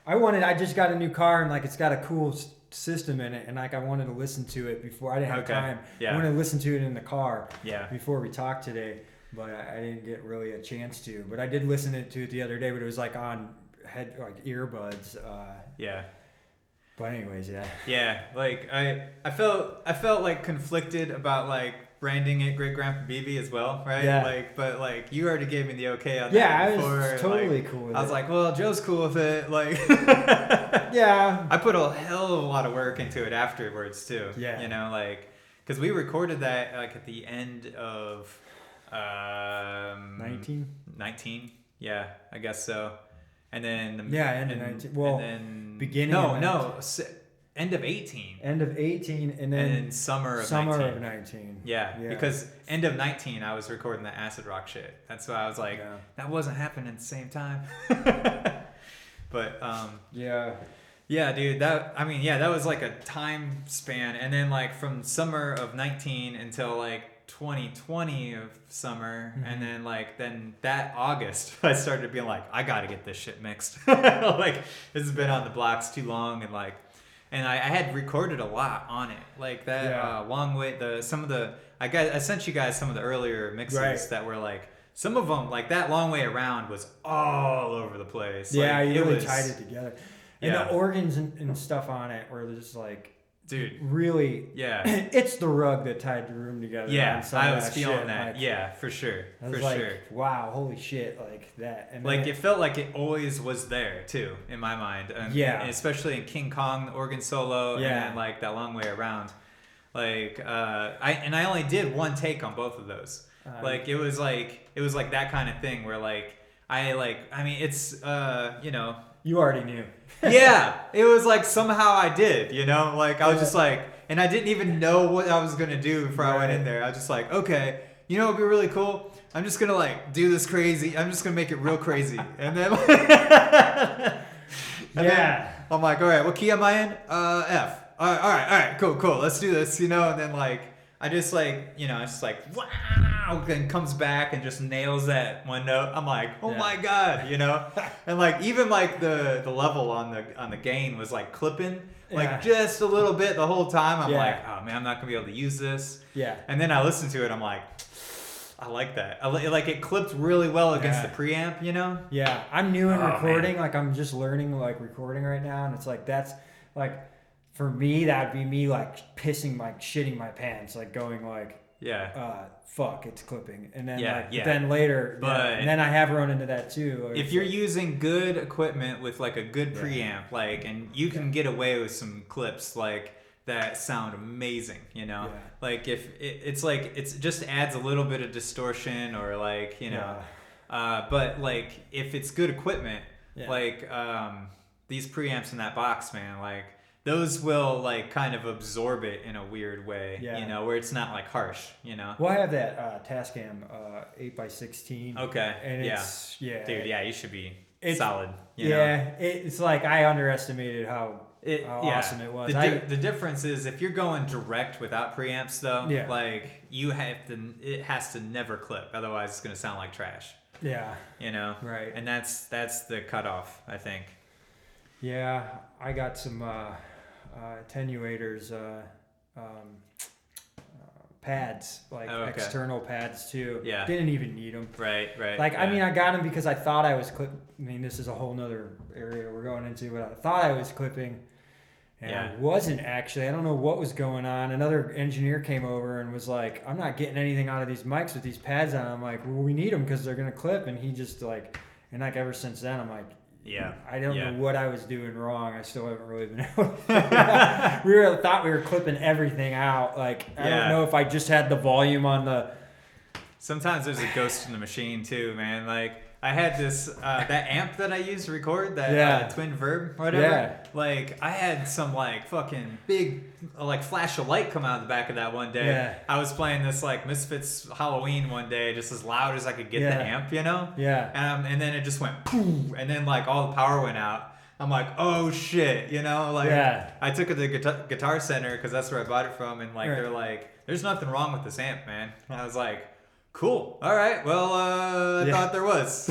I just got a new car, and like it's got a cool system in it, and like I wanted to listen to it before. I didn't have time. I wanted to listen to it in the car before we talked today, but I didn't get really a chance to. But I did listen to it the other day, but it was like on had like earbuds. But anyways, like I felt like conflicted about like branding it Great Grandpa Beebe as well, right? Like, but like you already gave me the okay on that before. I was totally cool with it. I was like, well, Joe's cool with it, like. I put a hell of a lot of work into it afterwards too. You know, like, because we recorded that like at the end of 19. Yeah, I guess so. And then end of 19. Well, and then beginning. End of 18. End of 18, and then summer of 19. Yeah, because end of 19, I was recording the acid rock shit. That's why I was like, that wasn't happening at the same time. But yeah, dude, that was like a time span, and then like from summer of 19 until like 2020 of summer, and then that August I started being like, I gotta get this shit mixed. Like this has been on the blocks too long, and I had recorded a lot on it, like that long way. I sent you guys some of the earlier mixes that were like, some of them like that long way around was all over the place. Yeah, like, you really tied it together. And the organs and stuff on it were just like, dude, really, it's the rug that tied the room together. Yeah, I was feeling that. Like, yeah, for sure. I was wow, holy shit, like that. And like, it felt like it always was there, too, in my mind. And especially in King Kong, the organ solo, and like that long way around. Like, I only did one take on both of those. Like, it was like that kind of thing where like, it's, you already knew. Yeah, it was like somehow I did, like I was just like, and I didn't even know what I was gonna do before I went in there. I was just like, okay, it'd be really cool. I'm just gonna like do this crazy. I'm just gonna make it real crazy, and then then I'm like, all right, what key am I in? F. All right, cool. Let's do this, and then like I just like, it's just like wow, then comes back and just nails that one note. I'm like, oh my god, and like even like the level on the gain was like clipping like just a little bit the whole time. I'm like, oh man, I'm not gonna be able to use this. Yeah. And then I listened to it. I'm like, I like that. Like it clipped really well against the preamp, Yeah, I'm new in recording. Man. Like I'm just learning like recording right now, and it's like that's like. For me, that'd be me like shitting my pants, like going like, fuck, it's clipping, and then then later, and then I have run into that too. If you're using good equipment with like a good preamp, like, and you can get away with some clips like that sound amazing, like if it's like it's just adds a little bit of distortion or like but like if it's good equipment, like these preamps in that box, man, like. Those will like kind of absorb it in a weird way, where it's not like harsh, Well, I have that Tascam 8x16. Okay. And it's, dude, you should be solid. It's like I underestimated how awesome it was. The difference is if you're going direct without preamps, though, like it has to never clip, otherwise it's gonna sound like trash. Yeah. Right. And that's the cutoff, I think. Yeah, I got some attenuators, pads, like external pads too. Yeah. Didn't even need them. Right. Like, I mean, I got them because I thought I was this is a whole nother area we're going into, but I thought I was clipping. And I wasn't actually. I don't know what was going on. Another engineer came over and was like, I'm not getting anything out of these mics with these pads on. I'm like, well, we need them because they're going to clip. And he just like, and like ever since then, I'm like, I don't know what I was doing wrong. I still haven't really been able to we thought we were clipping everything out. Like, I don't know if I just had the volume on the... Sometimes there's a ghost in the machine too, man. Like, I had this, that amp that I used to record, that twin verb, whatever. Yeah. Like, I had some, like, fucking big, like, flash of light come out of the back of that one day. Yeah. I was playing this, like, Misfits Halloween one day, just as loud as I could get the amp, Yeah. And then it just went poof, and then, like, all the power went out. I'm like, oh, shit, like, I took it to the Guitar Center, because that's where I bought it from, and, like, they're like, there's nothing wrong with this amp, man. And I was like... Cool. All right. Well, I thought there was.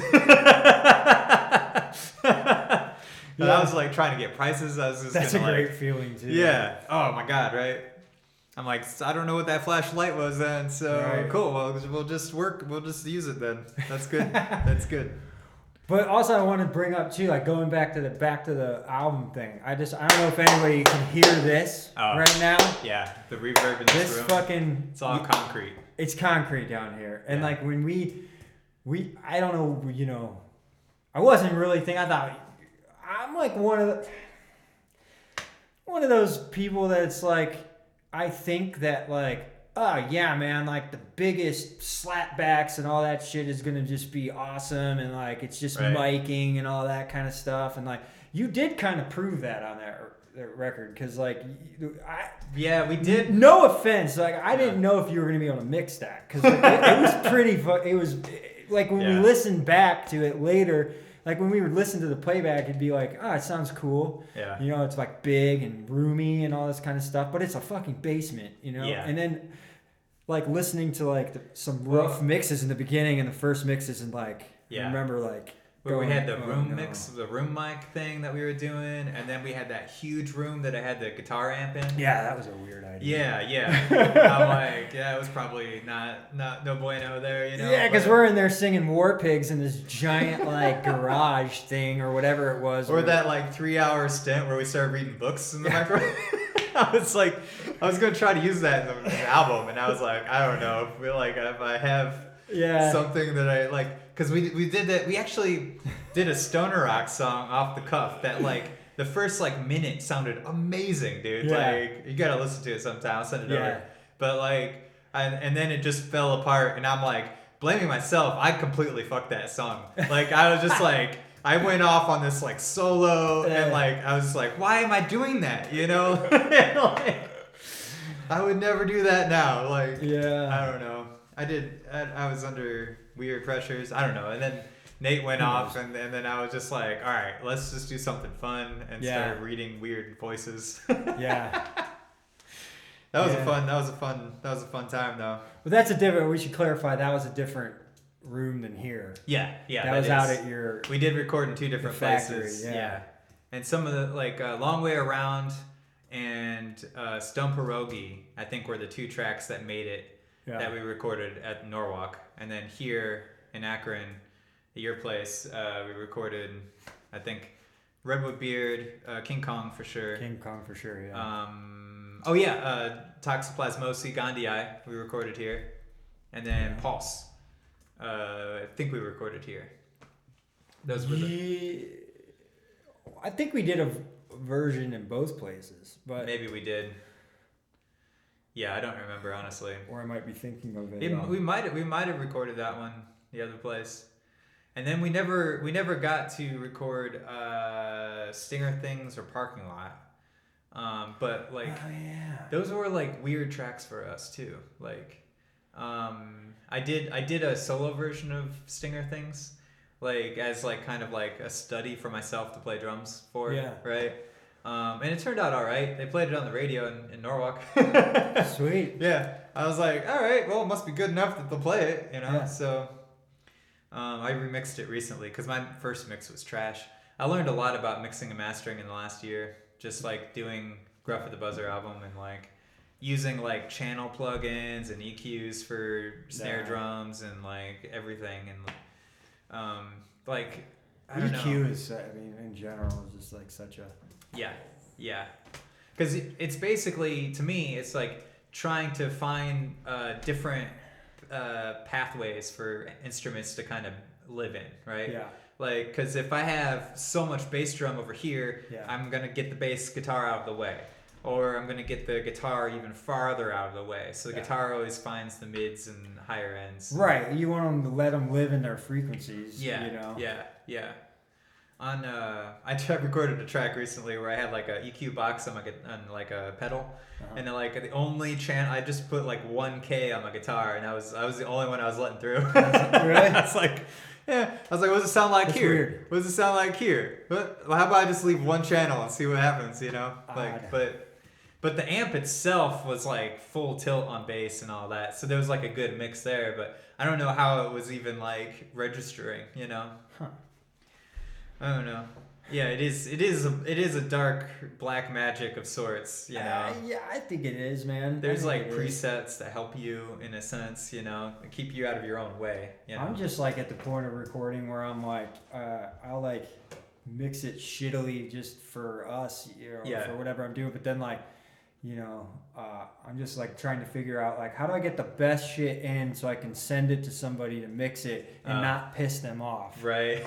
But I was like trying to get prices. I was just That's a great feeling too. Yeah. Oh my God. Right. I'm like, I don't know what that flashlight was then. So cool. Well, we'll just use it then. That's good. That's good. But also, I want to bring up too, like going back to the album thing. I don't know if anybody can hear this right now. Yeah, the reverb in this room. It's all concrete. It's concrete down here, and like when we I don't know, I wasn't really thinking. I thought I'm like one of those people that's like, I think that like, oh yeah, man, like the biggest slapbacks and all that shit is gonna just be awesome, and like it's just miking and all that kind of stuff, and like you did kind of prove that on that record, because like we did. No offense, like I didn't know if you were gonna be able to mix that, because like, it was pretty. It was like when we listened back to it later, like when we would listen to the playback, it'd be like, it sounds cool. Yeah. You know, it's like big and roomy and all this kind of stuff, but it's a fucking basement, you know? Yeah. And then like listening to like some rough mixes in the beginning and the first mixes and like, I remember like, where we had the room mix, the room mic thing that we were doing, and then we had that huge room that I had the guitar amp in. Yeah, that was a weird idea. Yeah. I'm like, it was probably not no bueno there, you know. Yeah, because we're in there singing War Pigs in this giant like garage thing or whatever it was. Or that like 3-hour stint where we started reading books in the microphone. I was gonna try to use that in the album, and I was like, I don't know, I feel like if I have something that I like. Because we did that. We actually did a stoner rock song off the cuff that like the first like minute sounded amazing, dude. Yeah. Like you gotta listen to it sometime. I'll send it over. But like, and then it just fell apart, and I'm like blaming myself. I completely fucked that song. Like I was just like I went off on this like solo, and like I was just like, why am I doing that? You know? Like, I would never do that now. Like I don't know. I was under weird pressures. I don't know. And then Nate went off, and then I was just like, all right, let's just do something fun and start reading weird voices. That was a fun time though. But that's a different. We should clarify that was a different room than here. Yeah. That was out at your. We did record in 2 different places. Yeah. And some of the like Long Way Around and Stone Pierogi, I think were the 2 tracks that made it. That we recorded at Norwalk, and then here in Akron, at your place, we recorded, I think, Redwood Beard, King Kong for sure. Yeah. Toxoplasmosis gondii, we recorded here, and then Pulse, I think we recorded here. Those were I think we did a version in both places, but maybe we did. Yeah, I don't remember honestly. Or I might be thinking of it. We might have recorded that one the other place, and then we never got to record Stinger Things or Parking Lot. But like those were like weird tracks for us too. Like I did a solo version of Stinger Things, like as like kind of like a study for myself to play drums for. Right. And it turned out all right. They played it on the radio in Norwalk. Sweet. Yeah. I was like, all right, well, it must be good enough that they'll play it, you know? Yeah. So I remixed it recently because my first mix was trash. I learned a lot about mixing and mastering in the last year, just like doing Gruff at the Buzzer album and like using like channel plugins and EQs for snare drums and like everything. And like, I don't know. EQ is, I mean, in general, is just like such a... Yeah. Because it's basically, to me, it's like trying to find different pathways for instruments to kind of live in, right? Yeah. Like, because if I have so much bass drum over here, I'm going to get the bass guitar out of the way. Or I'm going to get the guitar even farther out of the way. So the guitar always finds the mids and higher ends. Right. You want them to let them live in their frequencies. Yeah. You know? Yeah. I recorded a track recently where I had like a EQ box on like a pedal, and then like the only channel I just put like 1K on my guitar, and I was the only one I was letting through. Really? I was like, what does it sound like That's here? Weird. What does it sound like here? But how about I just leave one channel and see what happens? You know, like but the amp itself was like full tilt on bass and all that, so there was like a good mix there. But I don't know how it was even like registering. You know. Huh. I don't know. Yeah, it is a dark black magic of sorts, you know. Yeah, I think it is, man. There's like presets that help you in a sense, you know, keep you out of your own way. You know? I'm just like at the point of recording where I'm like, I'll like mix it shittily just for us, you know, for whatever I'm doing. But then like, you know, I'm just like trying to figure out like how do I get the best shit in so I can send it to somebody to mix it and not piss them off. Right.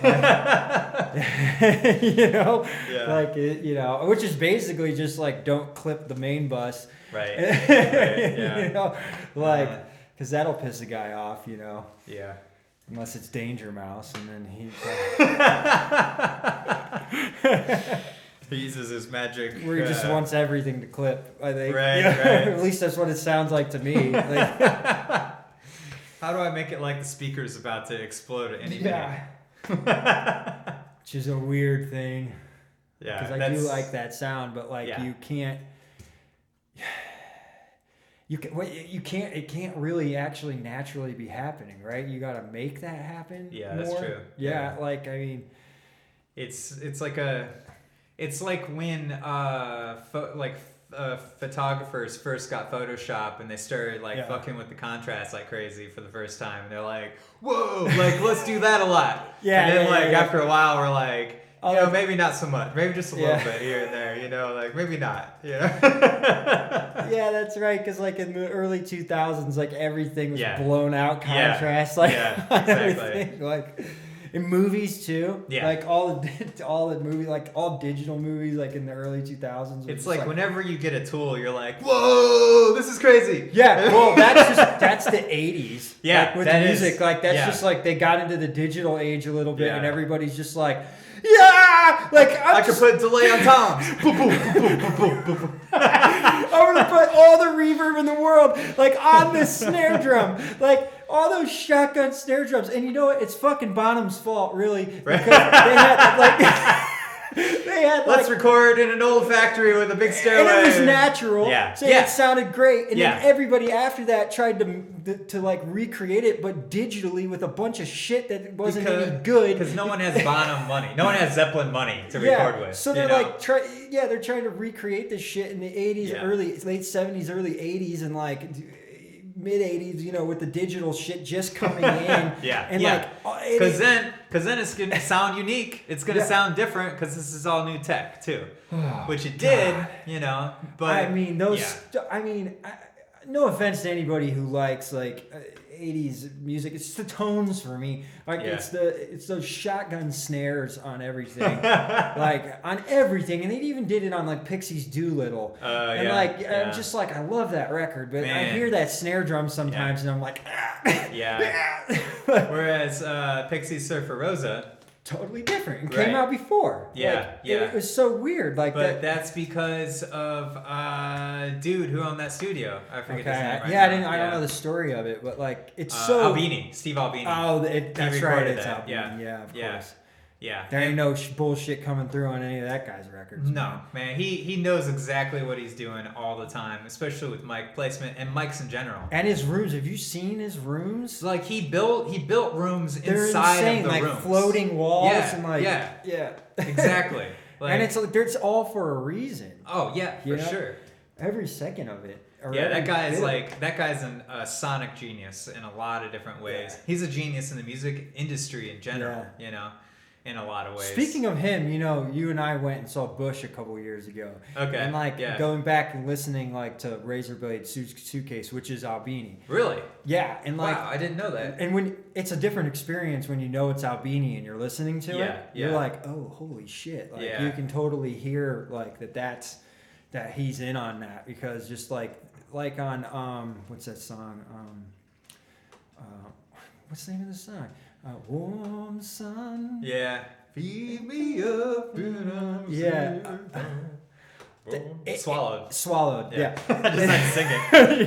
You know, like you know, which is basically just like don't clip the main bus. Right. Yeah. You know, like because that'll piss a guy off. You know. Yeah. Unless it's Danger Mouse, and then he. He uses his magic. Where he just wants everything to clip, I think. Right, you know? right. At least that's what it sounds like to me. Like, how do I make it like the speaker's about to explode at any minute? which is a weird thing. Yeah, because I do like that sound, but like you can't. It can't really actually naturally be happening, right? You got to make that happen. Yeah, more. That's true. Yeah, like I mean, it's like when photographers first got Photoshop and they started fucking with the contrast like crazy for the first time, and they're like, whoa, like let's do that a lot. Yeah, and then after a while we're like, maybe not so much. Maybe just a little Yeah. bit here and there, like maybe not, Yeah, that's right. Because like in the early 2000s, like everything was blown out contrast, exactly. everything. Like in movies too. Yeah. Like all the movies, like all digital movies, like in the early 2000s. It's like whenever you get a tool, you're like, whoa, this is crazy. Yeah, well, that's the 80s. Yeah, like with that music, is, like that's yeah. just like they got into the digital age a little bit, Yeah. and everybody's just like, yeah, like I could put delay on toms. I'm gonna put all the reverb in the world, like on this snare drum, like all those shotgun snare drums. And you know what? It's fucking Bonham's fault, really, because they had like. Let's record in an old factory with a big stairway. And it was natural. Yeah. So it sounded great. And Yeah. then everybody after that tried to like recreate it, but digitally with a bunch of shit that wasn't any good. Because no one has Bonham money. No one has Zeppelin money to record with. So they're they're trying to recreate this shit in the 80s, late 70s, early 80s, and like mid 80s, with the digital shit just coming in. Because then it's going to sound unique. It's going to sound different because this is all new tech too. Which it did, but I mean, no offense to anybody who likes like 80s music. It's the tones for me. Like it's those shotgun snares on everything. Like on everything. And they even did it on like Pixies Doolittle. I'm just like, I love that record, but I hear that snare drum sometimes and I'm like, Whereas Pixies Surfer Rosa, totally different. It came out before. It was so weird. But that's because of dude who owned that studio. I forget his name right now. I don't know the story of it, but like it's Steve Albini. Oh, that's right. It's Albini. Yeah, of course. Yeah. There ain't no bullshit coming through on any of that guy's records. No, man. He knows exactly what he's doing all the time, especially with mic placement and mics in general. And his rooms. Have you seen his rooms? Like he built rooms They're inside insane, of the like rooms. Floating walls and like Exactly. Like, and it's all for a reason. Oh yeah, for sure. Every second of it. That guy's a sonic genius in a lot of different ways. Yeah. He's a genius in the music industry in general. In a lot of ways. Speaking of him, you and I went and saw Bush a couple years ago. Okay. And going back and listening to Razorblade Suitcase, which is Albini. Really? Yeah. And wow, I didn't know that. And when it's a different experience when you know it's Albini and you're listening to it. You're like, oh, holy shit! Like you can totally hear that he's in on that, because just like on what's that song? What's the name of the song? Warm sun. Yeah. Feed me up. Swallowed. Yeah. I just like singing.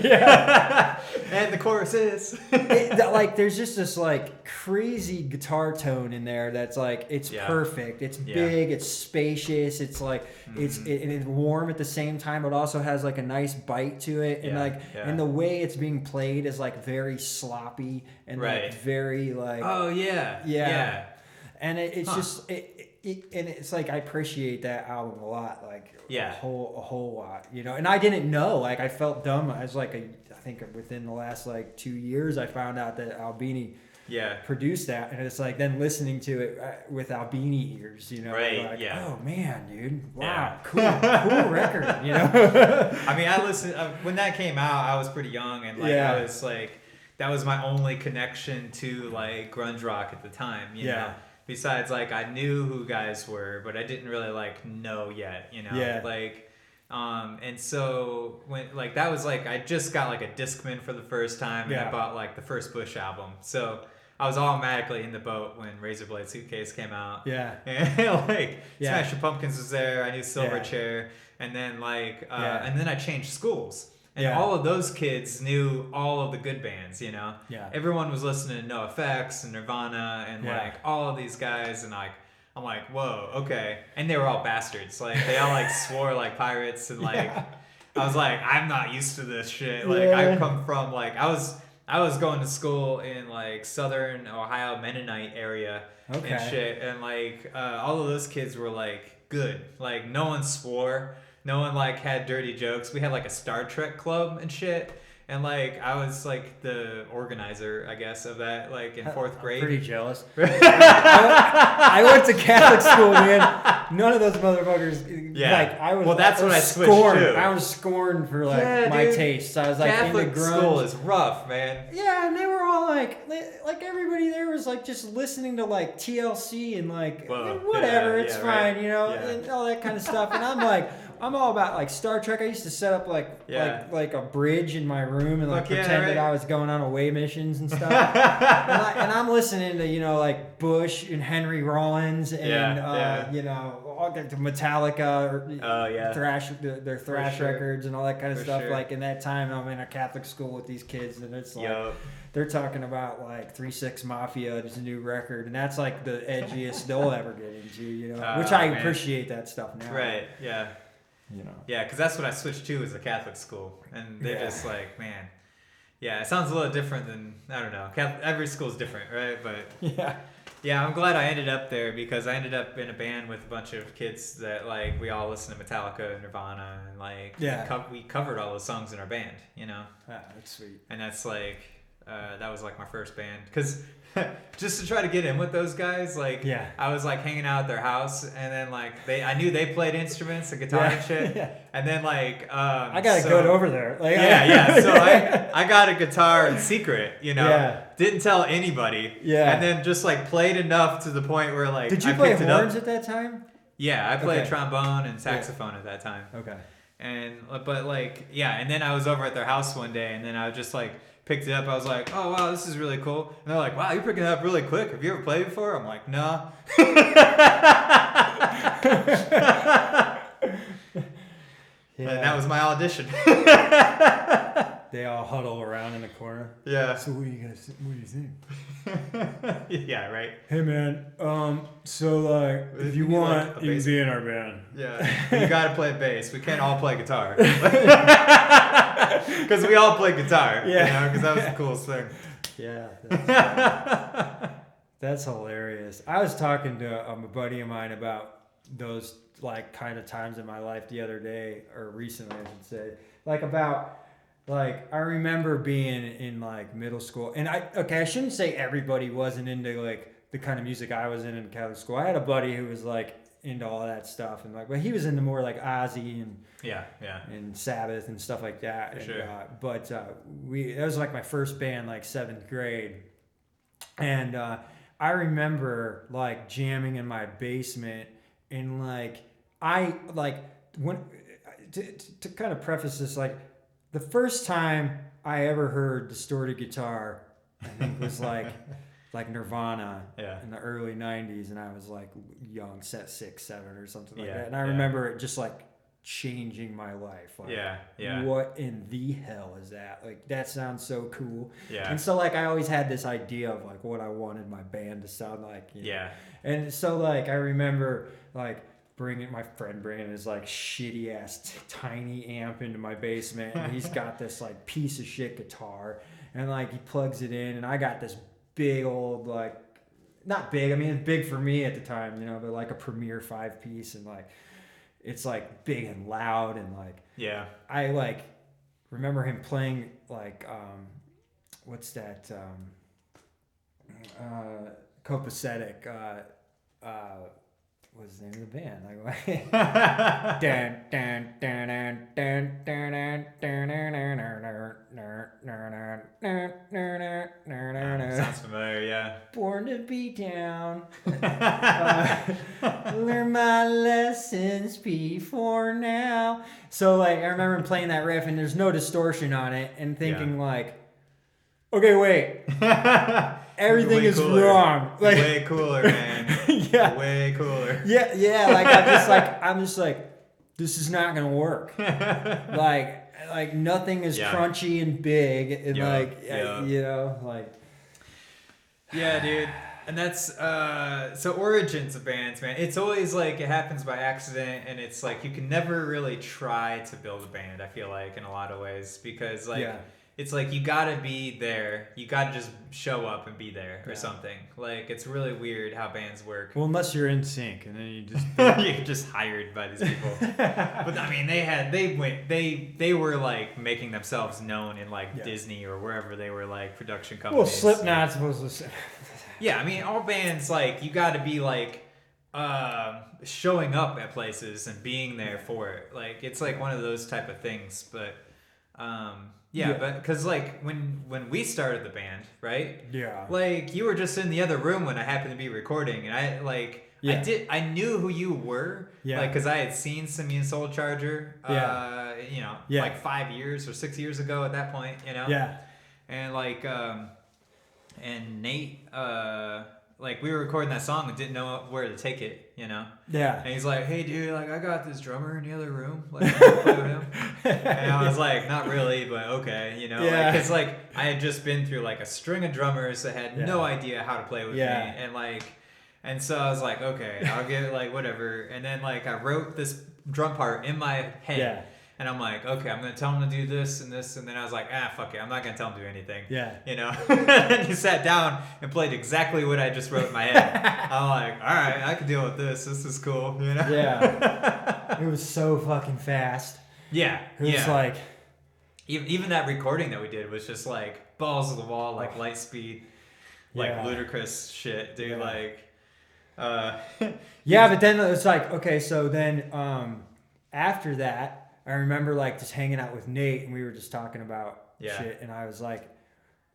Yeah. And the chorus is. There's just this crazy guitar tone in there that's it's perfect. It's big. It's spacious. It's it's warm at the same time, but also has a nice bite to it. And and the way it's being played is very sloppy and very Oh yeah. And it's just and it's I appreciate that album a lot, a whole lot, And I didn't know, I felt dumb. I was I think within the last 2 years, I found out that Albini produced that, and it's then listening to it with Albini ears, oh man, dude, wow, cool record, I mean, I listened when that came out. I was pretty young, and I was that was my only connection to grunge rock at the time, you know. Besides, I knew who guys were, but I didn't really know yet, and so when that was I just got a Discman for the first time, and I bought the first Bush album, so I was automatically in the boat when Razorblade Suitcase came out. And Smashing Pumpkins was there. I knew Silverchair, and then and then I changed schools. And all of those kids knew all of the good bands, Everyone was listening to NoFX and Nirvana and all of these guys, and I'm like, whoa, okay. And they were all bastards. Like, they all, like, swore like pirates. And, like, I was like, I'm not used to this shit. Like, I come from, like, I was going to school in, like, southern Ohio Mennonite area and shit. And, like, all of those kids were, like, good. Like, no one swore. No one, like, had dirty jokes. We had, like, a Star Trek club and shit. And, like, I was, like, the organizer, I guess, of that, like, in 4th grade. I'm pretty jealous. I went to Catholic school, man. None of those motherfuckers. Yeah. Like, I was. Well, that's when I switched to. I was scorned for, like, my taste. So I was, like, Catholic into grunge. school is rough, man. Yeah, and they were all, like everybody there was, like, just listening to, like, TLC and, like, whatever, it's fine, you know, and all that kind of stuff. And I'm, like... I'm all about like Star Trek. I used to set up like a bridge in my room and like pretend that I was going on away missions and stuff. and I'm listening to like Bush and Henry Rollins and you know all the Metallica or thrash their thrash records and all that kind of stuff. Like in that time, I'm in a Catholic school with these kids and it's like they're talking about like 3-6 Mafia, it's a new record, and that's like the edgiest they'll ever get into. You know, which I appreciate that stuff now. Right. Yeah. You know. Yeah, because that's what I switched to as a Catholic school, and they're just like, man, it sounds a little different than I don't know. Every school's different, right? But yeah, I'm glad I ended up there because I ended up in a band with a bunch of kids that like we all listened to Metallica and Nirvana, and like we covered all those songs in our band, you know. That's sweet. And that's like that was like my first band because. Just to try to get in with those guys, like I was like hanging out at their house, and then like I knew they played instruments, and guitar and shit, and then like I gotta go over there, like so I got a guitar in secret, you know, didn't tell anybody, and then just like played enough to the point where like did you play horns at that time? Yeah, I played trombone and saxophone at that time. Okay, and but like and then I was over at their house one day, and then I was just like. Picked it up. I was like, "Oh wow, this is really cool." And they're like, "Wow, you're picking it up really quick. Have you ever played before?" I'm like, "No." And that was my audition. They all huddle around in the corner. Yeah. So what do you think? Yeah, right. Hey man, so like if you want, you can be in our band. Yeah. You gotta play bass. We can't all play guitar. Because we all play guitar. Yeah. You know, because that was the coolest thing. Yeah. That's hilarious. I was talking to a buddy of mine about those like kind of times in my life the other day, or recently I should say, like about. Like, I remember being in, like, middle school, and I shouldn't say everybody wasn't into, like, the kind of music I was in Catholic school. I had a buddy who was, like, into all that stuff, and, like, but he was into more, like, Ozzy and and Sabbath and stuff like that. For sure. But that was, like, my first band, like, 7th grade, and I remember, like, jamming in my basement, and, like, to kind of preface this, like, the first time I ever heard distorted guitar, I think was like Nirvana in the early 90s, and I was like young, 6, 7 or something like that. And I remember it just like changing my life. Like, what in the hell is that? Like, that sounds so cool. Yeah. And so like I always had this idea of like what I wanted my band to sound like. You know? And so like I remember like my friend bringing his like shitty ass tiny amp into my basement, and he's got this like piece of shit guitar, and like he plugs it in, and I got this big old like not big, I mean it's big for me at the time, you know, but like a Premier 5-piece, and like it's like big and loud, and like I like remember him playing like what's that copacetic what's the name of the band? Like, sounds familiar, Born to be down. Learn my lessons before now. So, like, I remember playing that riff, and there's no distortion on it, and thinking, like, okay, wait. Everything is wrong. Like, way cooler, man. Way cooler. Yeah. Like I'm just like, this is not gonna work. like nothing is crunchy and big, and you know, like. Yeah, dude. And that's so origins of bands, man. It's always like it happens by accident, and it's like you can never really try to build a band. I feel like in a lot of ways because like it's like you gotta be there. You gotta just show up and be there or something. Like it's really weird how bands work. Well, unless you're in sync, and then you just you're just hired by these people. But I mean, they were like making themselves known in like Disney or wherever they were like production companies. Well, Slipknot's supposed to. Yeah, I mean, all bands like you got to be like showing up at places and being there for it. Like it's like one of those type of things, but. But because like when we started the band, right? Yeah. Like you were just in the other room when I happened to be recording, and I knew who you were, like because I had seen Simeon Soul Charger, like 5 years or 6 years ago at that point, and like and Nate, like we were recording that song and didn't know where to take it, and he's like, hey dude, like I got this drummer in the other room, like you wanna play with him? And I was like, not really, but okay, because like I had just been through like a string of drummers that had no idea how to play with me, and so I was like, okay, I'll get like whatever, and then like I wrote this drum part in my head. And I'm like, okay, I'm going to tell him to do this and this. And then I was like, fuck it. I'm not going to tell him to do anything. And he sat down and played exactly what I just wrote in my head. I'm like, all right, I can deal with this. This is cool. It was so fucking fast. It was like... Even that recording that we did was just like balls to the wall, like light speed, like ludicrous shit, dude. Like... but then it's like, okay, so then after that... I remember like just hanging out with Nate and we were just talking about shit, and I was like,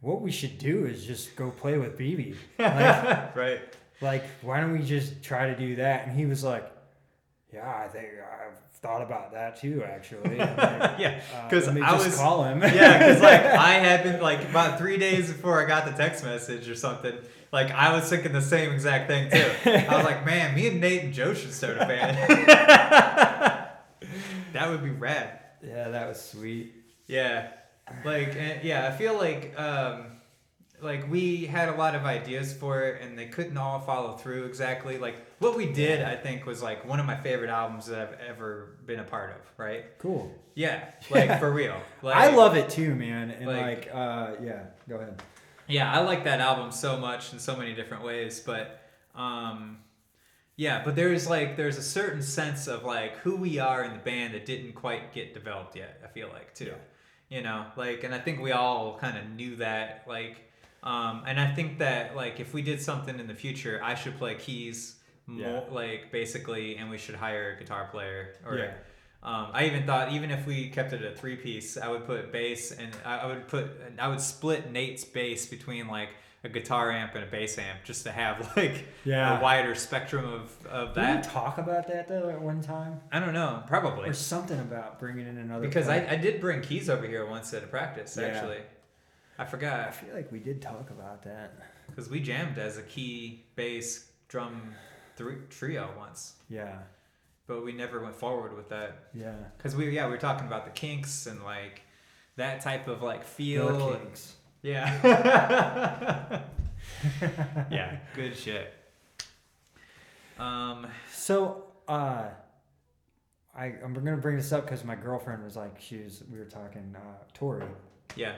what we should do is just go play with Beebe. Like, right. Like, why don't we just try to do that? And he was like, I think I've thought about that too, actually. Like, because I was call him. Because like I had been like about 3 days before I got the text message or something. Like I was thinking the same exact thing too. I was like, man, me and Nate and Joe should start a band. That would be rad. Yeah, that was sweet. Yeah, like I feel like we had a lot of ideas for it, and they couldn't all follow through exactly. Like what we did, I think, was like one of my favorite albums that I've ever been a part of. Right? Cool. Yeah, like for real. Like, I love it too, man. And like go ahead. Yeah, I like that album so much in so many different ways, but. But there's a certain sense of like who we are in the band that didn't quite get developed yet. I feel like too, and I think we all kind of knew that. Like, and I think that like if we did something in the future, I should play keys, more, like basically, and we should hire a guitar player. Or I even thought even if we kept it a 3-piece, I would put bass, and I would split Nate's bass between like a guitar amp and a bass amp just to have like a wider spectrum of that. Did we talk about that though at one time? I don't know, probably. Or something about bringing in another. Because I did bring keys over here once at a practice actually. I forgot. I feel like we did talk about that. Because we jammed as a key, bass, drum trio once. Yeah. But we never went forward with that. Yeah. Because we were talking about the Kinks and like that type of like feel. The Kinks. Yeah. Yeah, good shit. So I'm gonna bring this up because my girlfriend was like, we were talking, Tori. Yeah.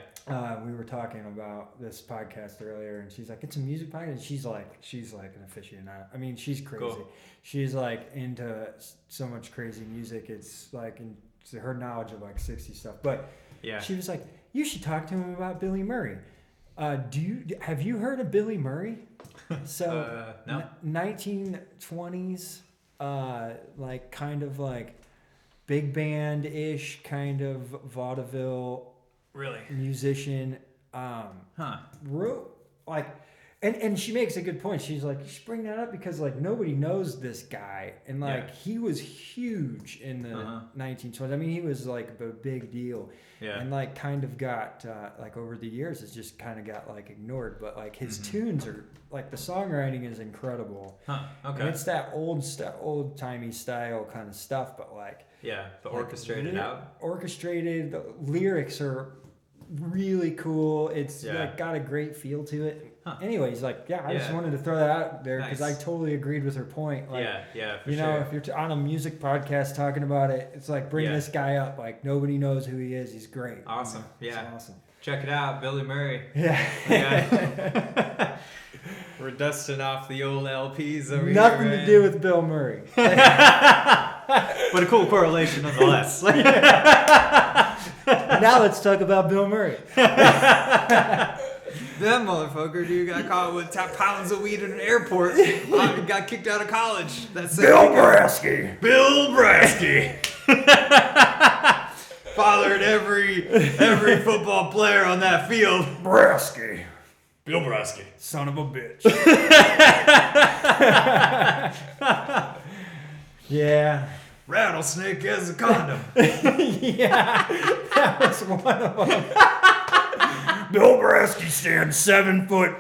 We were talking about this podcast earlier, and she's like, it's a music podcast. And she's like an aficionado. I mean, she's crazy. Cool. She's like into so much crazy music. It's like her knowledge of like 60 stuff. But she was like, you should talk to him about Billy Murray. Have you heard of Billy Murray? So no. 1920s, like kind of like big band-ish kind of vaudeville musician. Wrote like, and she makes a good point. She's like, you should bring that up because like nobody knows this guy, and like he was huge in the 1920s. I mean, he was like a big deal. Yeah. And like kind of got like over the years, it's just kind of got like ignored. But like his tunes are like the songwriting is incredible. Huh. Okay. And it's that old timey style kind of stuff, but like but orchestrated out. Orchestrated. The lyrics are really cool. It's like got a great feel to it. Huh. Anyways, like, I just wanted to throw that out there because I totally agreed with her point. Like, for sure. If you're on a music podcast talking about it, it's like bring this guy up. Like nobody knows who he is. He's great. Awesome. It's awesome. Check it out, Billy Murray. Yeah. We're dusting off the old LPs over here. Nothing to do with Bill Murray. But a cool correlation nonetheless. Now let's talk about Bill Murray. That motherfucker, dude, got caught with pounds of weed in an airport. Got kicked out of college. That's Bill Brasky. Bill Brasky. Fathered every football player on that field. Brasky. Bill Brasky. Son of a bitch. Yeah. Rattlesnake as a condom. Yeah. That was one of them. Bill Brasky stands 7'12".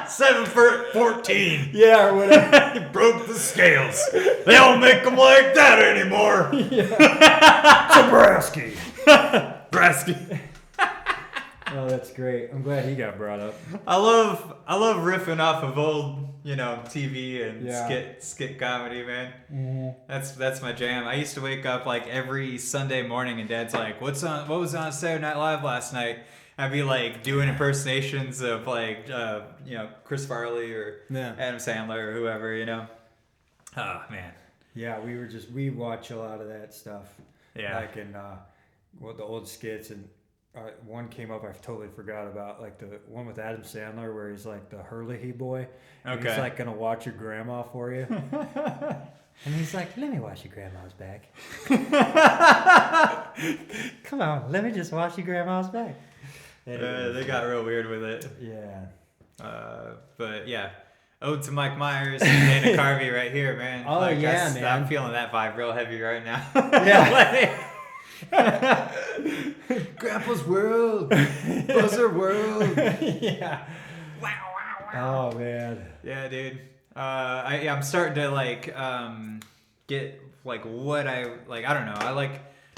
7'14". Yeah, or whatever. He broke the scales. They don't make them like that anymore. Yeah. Brasky. Brasky. Oh, that's great. I'm glad he got brought up. I love riffing off of old, TV and skit comedy, man. Mm-hmm. That's my jam. I used to wake up like every Sunday morning and Dad's like, what was on Saturday Night Live last night? I'd be like doing impersonations of like Chris Farley or Adam Sandler or whoever, Oh man. Yeah, we watch a lot of that stuff. Yeah. Like in the old skits, and one came up I totally forgot about, like the one with Adam Sandler where he's like the Hurley boy. Okay. He's like gonna watch your grandma for you. And he's like, let me wash your grandma's back. Come on, let me just wash your grandma's back. They got real weird with it. Yeah. But yeah. Ode to Mike Myers and Dana Carvey right here, man. Oh, like, man. I'm feeling that vibe real heavy right now. Yeah. Grandpa's World. Buzzer World. Yeah. Wow. Oh, man. Yeah, dude. I'm starting to get what I don't know.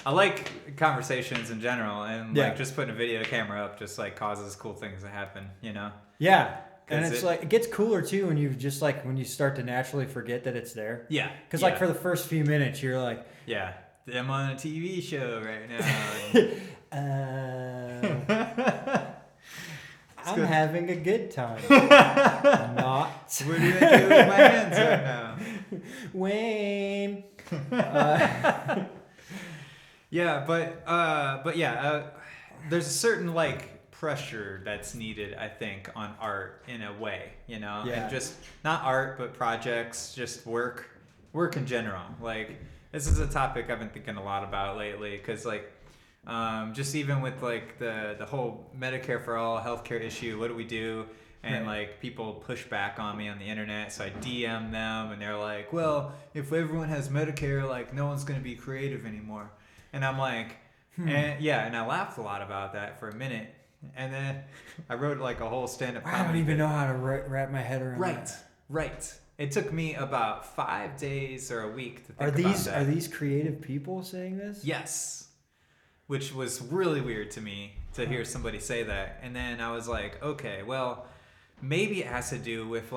I like conversations in general, and just putting a video camera up just causes cool things to happen, Yeah. And it's it gets cooler too when you just when you start to naturally forget that it's there. Yeah. Because for the first few minutes you're like, yeah, I'm on a TV show right now. I'm having a good time. Not. What do I do with my hands right now? Wayne. Yeah, but there's a certain pressure that's needed, I think, on art in a way, and just not art, but projects, just work in general. This is a topic I've been thinking a lot about lately, because just even with the whole Medicare for all healthcare issue, what do we do? And people push back on me on the internet, so I DM them, and they're like, well, if everyone has Medicare, no one's going to be creative anymore. And I'm like, and I laughed a lot about that for a minute. And then I wrote a whole stand-up comedy. I don't even know how to wrap my head around that. Right. It took me about 5 days or a week to think about that. Are these creative people saying this? Yes. Which was really weird to me to hear somebody say that. And then I was like, okay, well, maybe it has to do with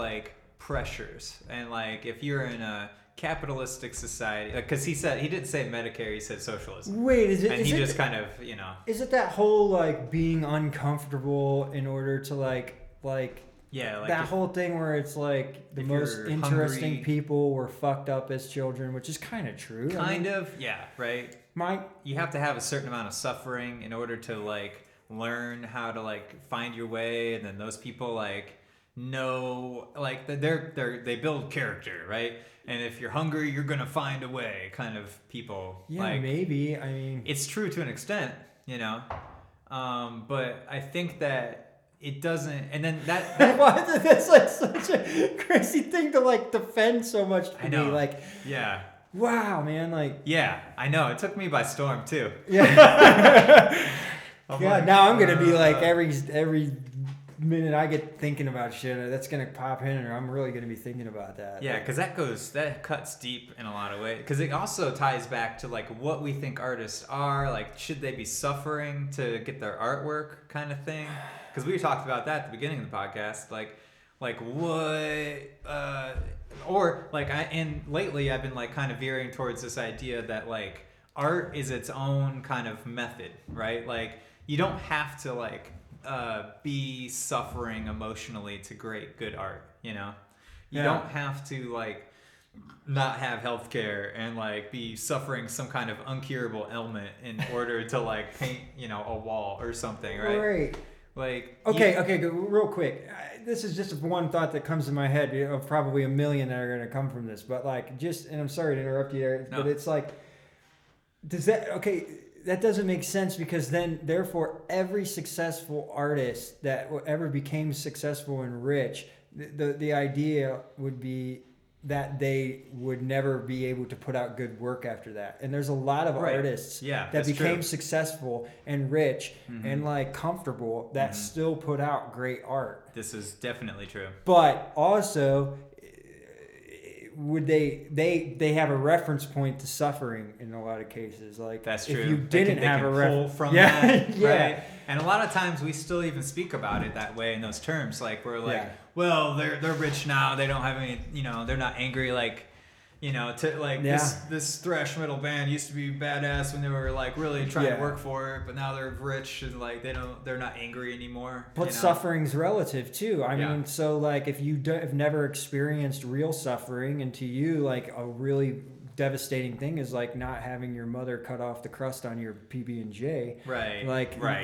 pressures. And if you're in a capitalistic society, because he didn't say Medicare, he said socialism. Wait, is it? And he just kind of, Is it that whole being uncomfortable in order to that whole thing where it's the most interesting hungry, people were fucked up as children, which is kind of true. Yeah, right. You have to have a certain amount of suffering in order to learn how to find your way, and then those people know they build character, right? And if you're hungry, you're gonna find a way, kind of people. Yeah, maybe. I mean, it's true to an extent, but I think that it doesn't. And then that's such a crazy thing to defend so much. To me. Yeah. Wow, man. Yeah, I know. It took me by storm too. Yeah. Yeah. Now I'm gonna be every minute I get thinking about shit, that's gonna pop in, or I'm really gonna be thinking about that. Yeah, because that cuts deep in a lot of ways. Because it also ties back to like what we think artists are. Like, should they be suffering to get their artwork, kind of thing? Because we talked about that at the beginning of the podcast. Like what? Or like and lately I've been like kind of veering towards this idea that like art is its own kind of method, right? Like you don't have to like be suffering emotionally to create good art, you know? You don't have to like not have healthcare and like be suffering some kind of uncurable ailment in order to like paint, you know, a wall or something, right? Right. Like okay, real quick. This is just one thought that comes to my head. You know, probably a million that are going to come from this, but like just, and I'm sorry to interrupt you there, but it's like, that doesn't make sense, because then therefore every successful artist that ever became successful and rich, the idea would be that they would never be able to put out good work after that. And there's a lot of artists that became successful and rich and like comfortable that still put out great art. This is definitely true. But also, would they have a reference point to suffering in a lot of cases? Like, that's true. If you didn't have a reference from that, right? And a lot of times we still even speak about it that way in those terms. Like we're like, well, they're rich now. They don't have any, you know, they're not angry like, you know, to like this thrash metal band used to be badass when they were like really trying to work for it, but now they're rich and like they're not angry anymore. But you know? Suffering's relative too. I mean, so like if you have never experienced real suffering, and to you like a really devastating thing is like not having your mother cut off the crust on your PB&J. Right. Like how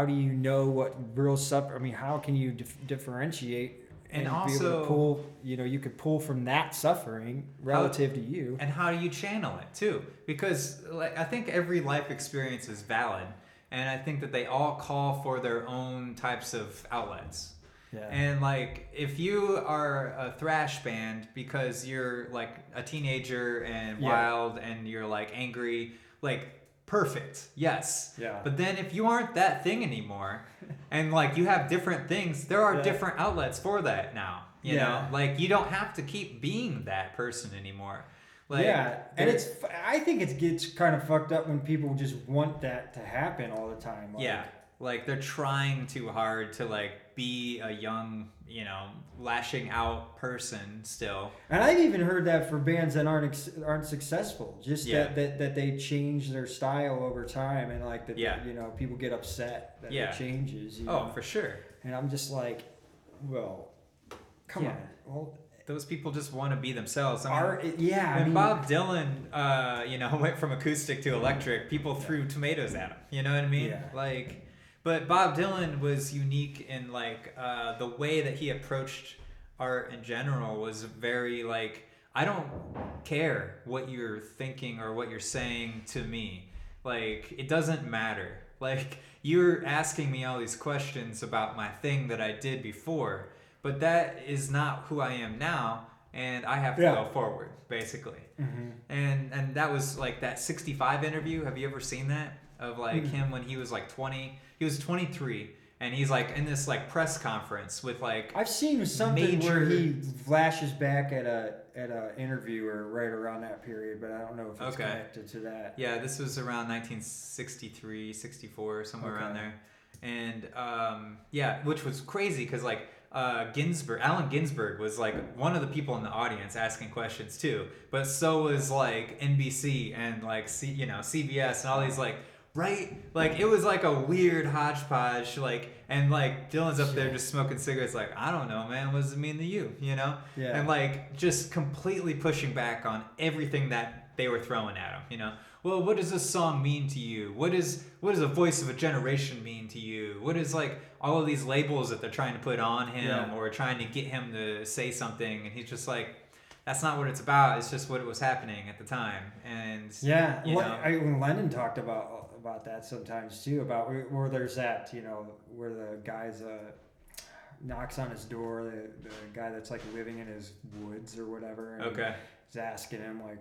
do you know what real suffer? I mean, how can you differentiate? And also, be able to pull, you know, you could pull from that suffering relative to you. And how do you channel it too? Because like, I think every life experience is valid, and I think that they all call for their own types of outlets. Yeah. And like, if you are a thrash band because you're like a teenager and wild and you're like angry, like perfect, yes. Yeah. But then if you aren't that thing anymore, and like you have different things, there are different outlets for that now. You know, like you don't have to keep being that person anymore. Like, and I think it gets kind of fucked up when people just want that to happen all the time. Like, like they're trying too hard to like be a young, you know, lashing out person still. And I've even heard that for bands that aren't successful, just that they change their style over time, and like that you know, people get upset that it changes. You know? For sure. And I'm just like, well, come on. Well, those people just want to be themselves. I mean, Bob Dylan, you know, went from acoustic to electric, people threw tomatoes at him. You know what I mean? Yeah. Like, but Bob Dylan was unique in like the way that he approached art in general was very like, I don't care what you're thinking or what you're saying to me. Like, it doesn't matter. Like, you're asking me all these questions about my thing that I did before, but that is not who I am now, and I have to go forward, basically. Mm-hmm. And that was like that 65 interview. Have you ever seen that? Of like him when he was like 20. He was 23, and he's like in this like press conference with like, I've seen something where he flashes back at a interviewer right around that period, but I don't know if it's connected to that. Yeah, this was around 1963, 64, somewhere around there. And which was crazy because like Allen Ginsberg was like one of the people in the audience asking questions too, but so was like NBC and like CBS and all these like. Right? Like, it was like a weird hodgepodge, like, and like Dylan's up there just smoking cigarettes, like, I don't know, man, what does it mean to you, you know? Yeah. And like, just completely pushing back on everything that they were throwing at him, you know? Well, what does this song mean to you? What does a voice of a generation mean to you? What is like all of these labels that they're trying to put on him or trying to get him to say something, and he's just like, that's not what it's about. It's just what was happening at the time. And you know, Lennon talked about that sometimes too, about where there's that, you know, where the guy's knocks on his door, the guy that's like living in his woods or whatever, and he's asking him like,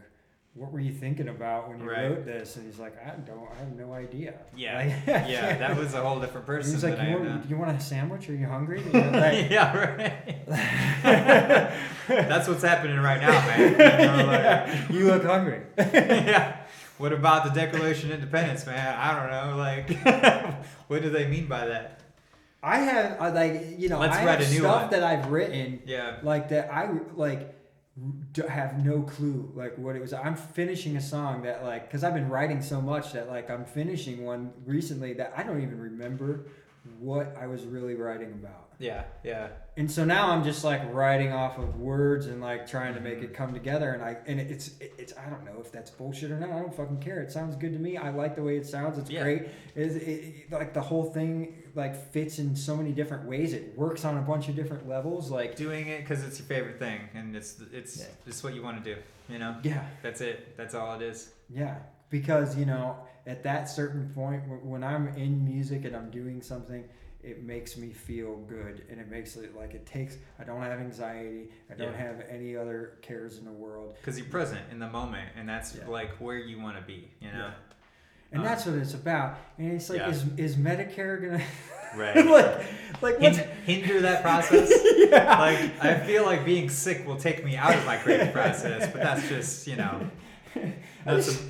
what were you thinking about when you wrote this? And he's like, I have no idea. Yeah. Like, yeah, that was a whole different person. He's like, you want a sandwich? Are you hungry? Like, yeah, right. That's what's happening right now, man. You look hungry. yeah. What about the Declaration of Independence, man? I don't know. Like, what do they mean by that? I have, I have stuff that I've written, like that I like have no clue like what it was. I'm finishing a song that like, because I've been writing so much that like I'm finishing one recently that I don't even remember what I was really writing about. Yeah. And so now I'm just like writing off of words and like trying to make it come together. And it's I don't know if that's bullshit or not. I don't fucking care. It sounds good to me. I like the way it sounds. It's great. It like the whole thing like fits in so many different ways. It works on a bunch of different levels. Like doing it because it's your favorite thing and it's just what you want to do. You know. Yeah. That's it. That's all it is. Yeah, because at that certain point when I'm in music and I'm doing something, it makes me feel good, and it makes it like I don't have anxiety, I don't have any other cares in the world. Because you're present in the moment, and that's like where you want to be, Yeah. And that's what it's about. And it's like, is Medicare gonna hinder that process? Like I feel like being sick will take me out of my creative process, but that's just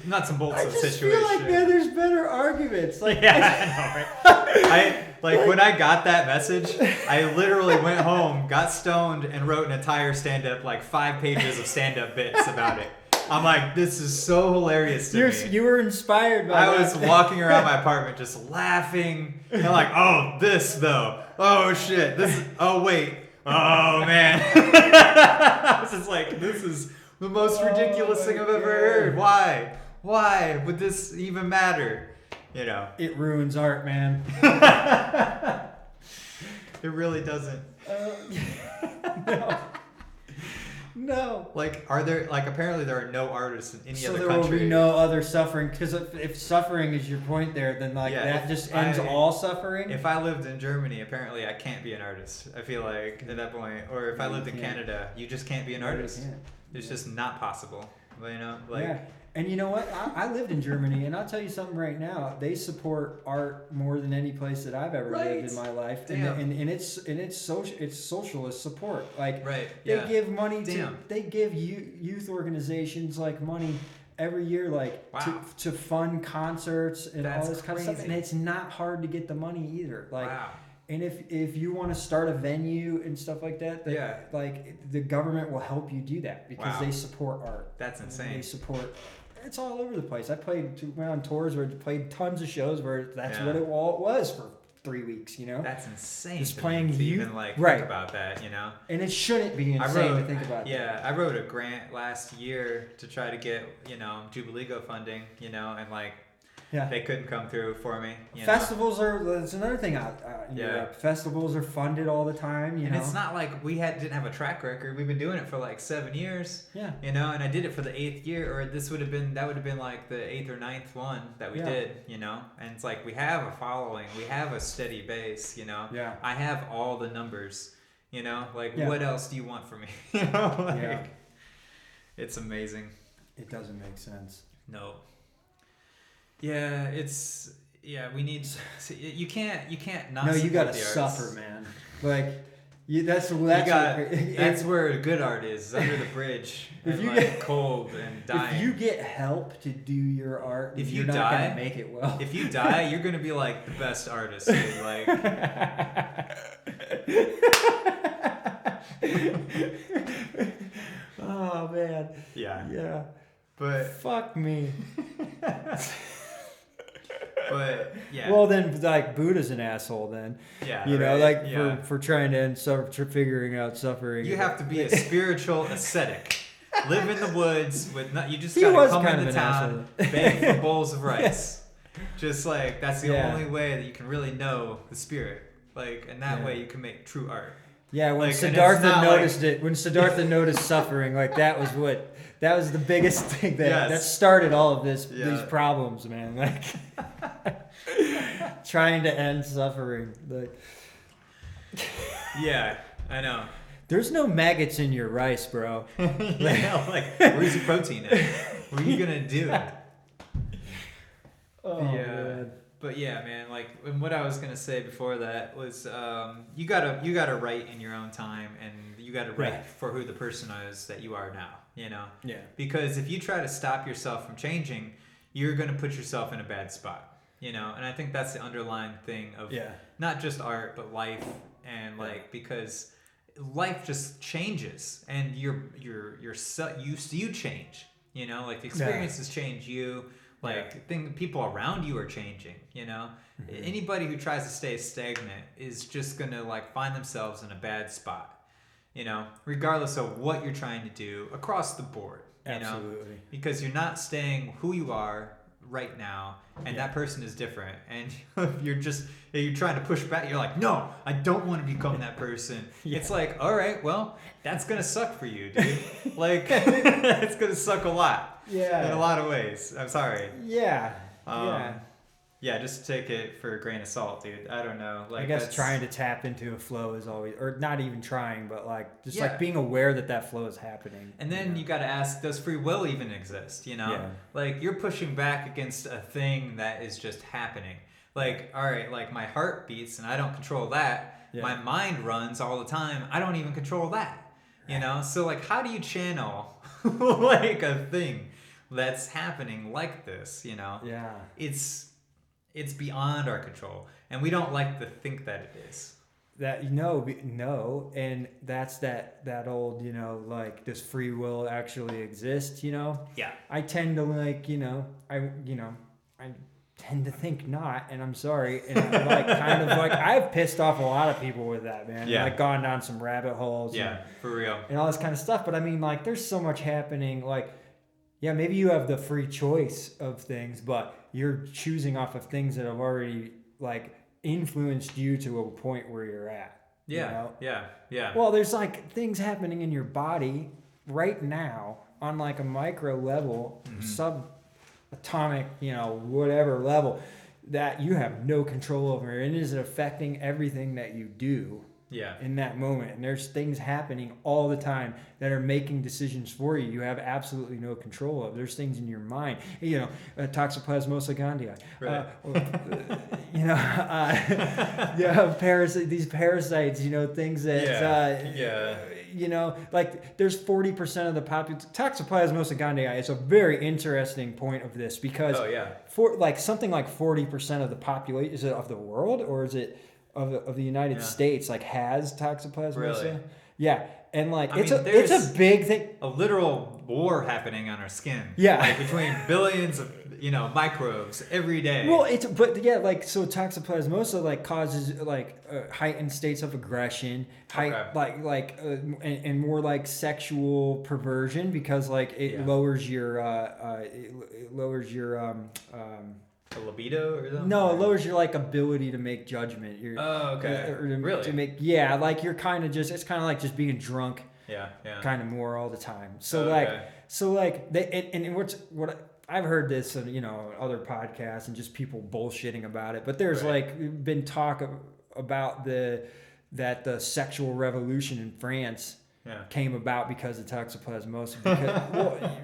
nuts and bolts of the situation. I feel like there's better arguments. Like I know, right? When I got that message, I literally went home, got stoned, and wrote an entire stand-up, like 5 pages of stand-up bits about it. I'm like, this is so hilarious to me. You were inspired by that. I was walking around my apartment just laughing, and like, oh, this though. Oh shit. Oh wait. Oh man. I was just like, this is the most ridiculous thing I've ever heard. Why? Why would this even matter? It ruins art, man. It really doesn't. No. Like, are there apparently there are no artists in any other country. So there will be no other suffering, because if suffering is your point there, then that just ends all suffering. If I lived in Germany, apparently I can't be an artist. I feel like at that point, or if I lived in Canada, you just can't be an artist. It's just not possible. And you know what? I lived in Germany, and I'll tell you something right now. They support art more than any place that I've ever lived in my life. Damn. And it's socialist support. Like they give money they give youth organizations like money every year, like to fund concerts and all this kind of stuff. And it's not hard to get the money either. And if you want to start a venue and stuff like that, like the government will help you do that because they support art. That's insane. They support. It's all over the place. I went on tours where I played tons of shows where that's what it was for 3 weeks. That's insane. Just playing to even think about that. And it shouldn't be insane to think about. Yeah, I wrote a grant last year to try to get Jubilee funding. And they couldn't come through for me. Festivals that's another thing out in Europe. Festivals are funded all the time, And it's not like we didn't have a track record. We've been doing it for like 7 years. Yeah. And I did it for the 8th year, or that would have been like the 8th or 9th one that we did, And it's like we have a following, we have a steady base, Yeah. I have all the numbers, what else do you want from me? It's amazing. It doesn't make sense. No. Yeah, we need. You can't not. No, you gotta suffer, man. That's where good art is under the bridge. Cold and dying. If you get help to do your art, you're not gonna make it well. If you die, you're gonna be like the best artist. Dude. Oh man. Yeah. But fuck me. But well, then Buddha's an asshole. Then for trying to end for figuring out suffering. You have to be a spiritual ascetic. Live in the woods with you just gotta come into town, beg for bowls of rice. Just that's the only way that you can really know the spirit. And that way you can make true art. Yeah, when Siddhartha noticed it, when Siddhartha noticed suffering, that was the biggest thing that started all of these problems, man. Trying to end suffering. Yeah, I know. There's no maggots in your rice, bro. Like where's the protein at? What are you gonna do? Man. But yeah, man, like, and what I was gonna say before that was, you gotta write in your own time, and you gotta write for who the person is that you are now, you know? Yeah. Because if you try to stop yourself from changing, you're gonna put yourself in a bad spot, you know? And I think that's the underlying thing of not just art, but life, and like, because life just changes, and you change, you know? Like, the experiences change you. Like, people around you are changing, you know? Mm-hmm. Anybody who tries to stay stagnant is just going to, like, find themselves in a bad spot, you know? Regardless of what you're trying to do across the board, you know? Because you're not staying who you are right now, and that person is different. And you're trying to push back. You're like, no, I don't want to become that person. It's like, all right, well, that's going to suck for you, dude. Like, it's going to suck a lot. Yeah. In a lot of ways. I'm sorry. Yeah. Yeah, just take it for a grain of salt, dude. I don't know. Like, I guess trying to tap into a flow is always, or not even trying, but like just like being aware that flow is happening. And then you got to ask, does free will even exist? You know, like you're pushing back against a thing that is just happening. Like, all right, like my heart beats and I don't control that. Yeah. My mind runs all the time. I don't even control that. You know, so like, how do you channel like a thing that's happening like this? You know, it's beyond our control, and we don't like to think that it is. That no, and that's that old, you know, like, does free will actually exist? You know, I tend to like, I tend to think not, and I'm sorry, and I'm like kind of like I've pissed off a lot of people with that, man. Like gone down some rabbit holes, for real, and all this kind of stuff. But I mean, like, there's so much happening, like. Yeah, maybe you have the free choice of things, but you're choosing off of things that have already, like, influenced you to a point where you're at. Yeah, you know? Well, there's, like, things happening in your body right now on, like, a micro level, subatomic, whatever level, that you have no control over. And it is affecting everything that you do. In that moment. And there's things happening all the time that are making decisions for you. You have absolutely no control of. There's things in your mind. Toxoplasmosis gondii. Right. These parasites. Things that. Like there's 40% of the population. Toxoplasmosis gondii is a very interesting point of this because something like 40% of the population, is it of the world or is it of the United States, like, has toxoplasmosis? Really? Yeah. And like it's a big thing. A literal war happening on our skin. Yeah. Like between billions of microbes every day. Well, so toxoplasmosis like causes heightened states of aggression, and more like sexual perversion because like it lowers your a libido or something? No, it lowers your like ability to make judgment. Really? To make like you're kind of just, it's kind of like just being drunk. Kind of more all the time. So what I've heard this in other podcasts and just people bullshitting about it, but there's been talk about the sexual revolution in France. Came about because of toxoplasmosis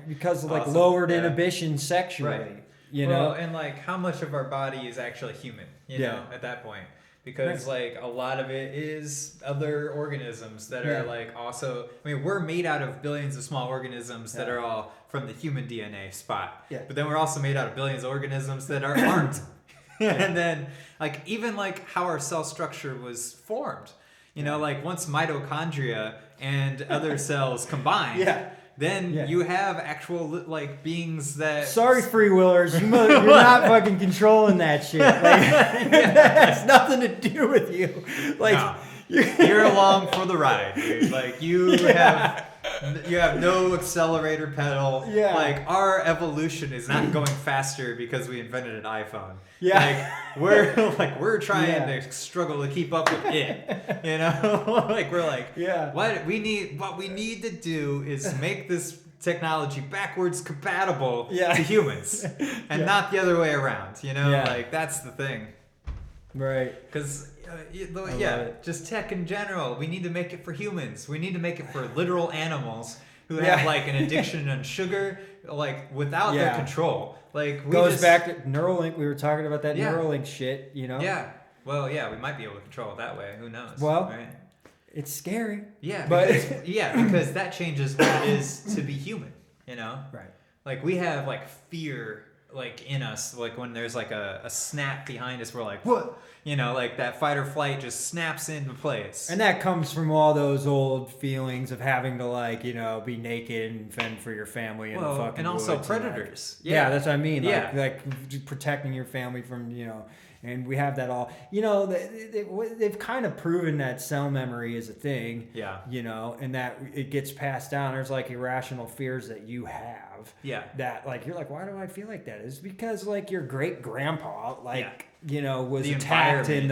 because of like lowered inhibition sexually. Right. And like how much of our body is actually human, at that point, because like a lot of it is other organisms that are like also, we're made out of billions of small organisms that are all from the human DNA spot. But then we're also made out of billions of organisms that aren't. And then like even like how our cell structure was formed, like once mitochondria and other cells combine. Then you have actual like beings that. Sorry, free willers, you're not fucking controlling that shit. Like, that has nothing to do with you. Like no. You're along for the ride, dude. Like you have no accelerator pedal. Like our evolution is not going faster because we invented an iPhone. We're trying to struggle to keep up with it. Like we're like, what we need to do is make this technology backwards compatible to humans and not the other way around. Like that's the thing. Right. Because, just tech in general. We need to make it for humans. We need to make it for literal animals who have like an addiction on sugar, like without their control. Like goes back to Neuralink. We were talking about that Neuralink shit, you know? Yeah. Well, yeah, we might be able to control it that way. Who knows? Well, right? It's scary. Yeah, because that changes what it is to be human, you know? Right. Like we have like fear like in us, like when there's like a snap behind us, we're like, what? You know, like that fight or flight just snaps into place. And that comes from all those old feelings of having to, like, you know, be naked and fend for your family in the fucking and also woods predators. And like, that's what I mean. Like protecting your family from, you know, and we have that all. You know, they've kind of proven that cell memory is a thing. Yeah. You know, and that it gets passed down. There's like irrational fears that you have. Yeah. That like you're like, why do I feel like that? It's because like your great grandpa you know, was attacked in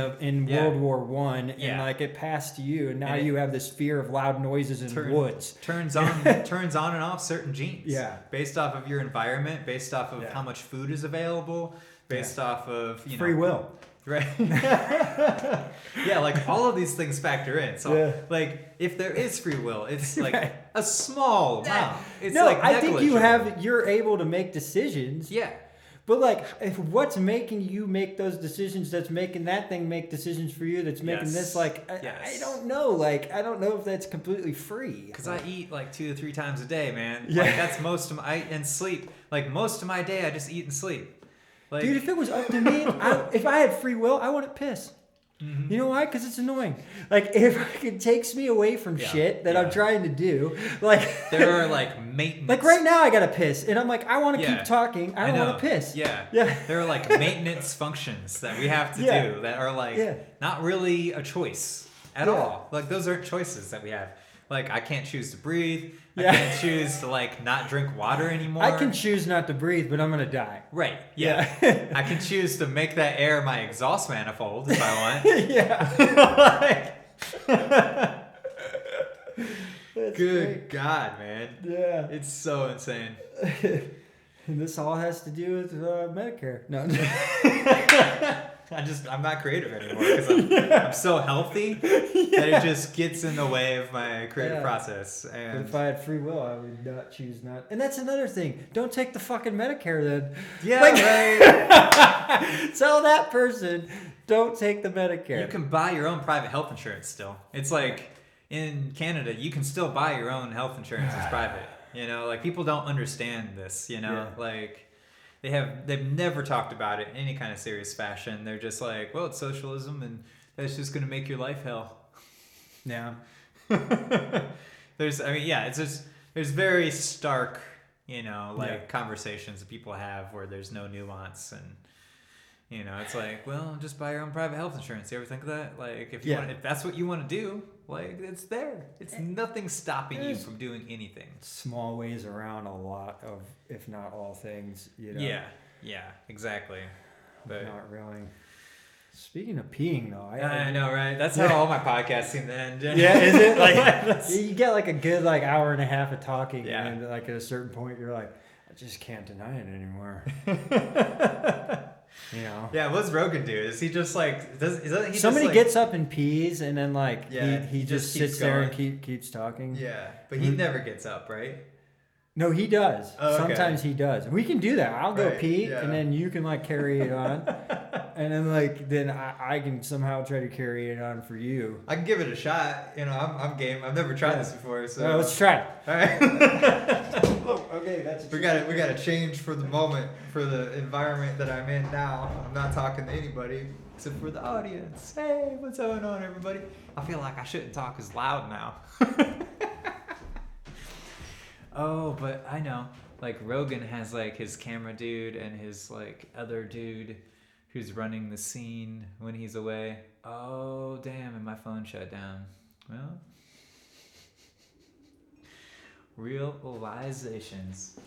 World War I, and like it passed to you, and now you have this fear of loud noises in woods. Turns on and off certain genes. Yeah. Based off of your environment, based off of how much food is available, based off of free will. Right. Yeah, like all of these things factor in. So like if there is free will, it's like a small amount. It's like I think you're able to make decisions. Yeah. But like, if what's making you make those decisions, that's making that thing make decisions for you, that's making this like, I don't know. Like, I don't know if that's completely free. Because I eat like 2 to 3 times a day, man. Yeah. Like that's most of and sleep. Like most of my day, I just eat and sleep. Like, dude, if it was up to me, if I had free will, I wouldn't piss. Mm-hmm. You know why? Because it's annoying. Like, if it takes me away from shit that I'm trying to do, like there are like maintenance. Like right now, I gotta piss, and I'm like, I want to keep talking. I don't want to piss. Yeah. There are like maintenance functions that we have to do that are like not really a choice at all. Like those aren't choices that we have. Like I can't choose to breathe. I can't choose to like not drink water anymore. I can choose not to breathe, but I'm gonna die. Right. Yeah. I can choose to make that air my exhaust manifold if I want. Good great. God, man. Yeah. It's so insane. And this all has to do with Medicare. No. I'm not creative anymore because I'm so healthy that it just gets in the way of my creative process. And but if I had free will, I would not choose not. And that's another thing. Don't take the fucking Medicare then. Yeah, right. Tell that person, don't take the Medicare. You can buy your own private health insurance still. It's like in Canada, you can still buy your own health insurance as private. You know, like people don't understand this, you know, like they've never talked about it in any kind of serious fashion. They're just like, well, it's socialism and that's just going to make your life hell. Yeah. There's very stark, you know, like conversations that people have where there's no nuance and, you know, it's like, well, just buy your own private health insurance. You ever think of that? Like if that's what you want to do, like it's there. It's nothing stopping you from doing anything. Small ways around a lot of, if not all things, you know. Yeah, exactly. But not really. Speaking of peeing, though, I know, right? That's how all my podcasts seem to end. Yeah, is it? Like you get like a good like hour and a half of talking, and like at a certain point, you're like, I just can't deny it anymore. You know. Yeah, what's Rogan do? Is he just like somebody gets up and pees and then like he just sits there and keeps talking? Yeah, but he never gets up, right? No, he does. Oh, okay. Sometimes he does. We can do that. I'll go pee and then you can like carry it on. And then I can somehow try to carry it on for you. I can give it a shot. You know, I'm game. I've never tried this before, so let's try it. All right. Okay, we got to change for the moment, for the environment that I'm in now. I'm not talking to anybody except for the audience. Hey, what's going on, everybody? I feel like I shouldn't talk as loud now. Oh, but I know. Like Rogan has like his camera dude and his like other dude who's running the scene when he's away. Oh, damn, and my phone shut down. Well, realizations.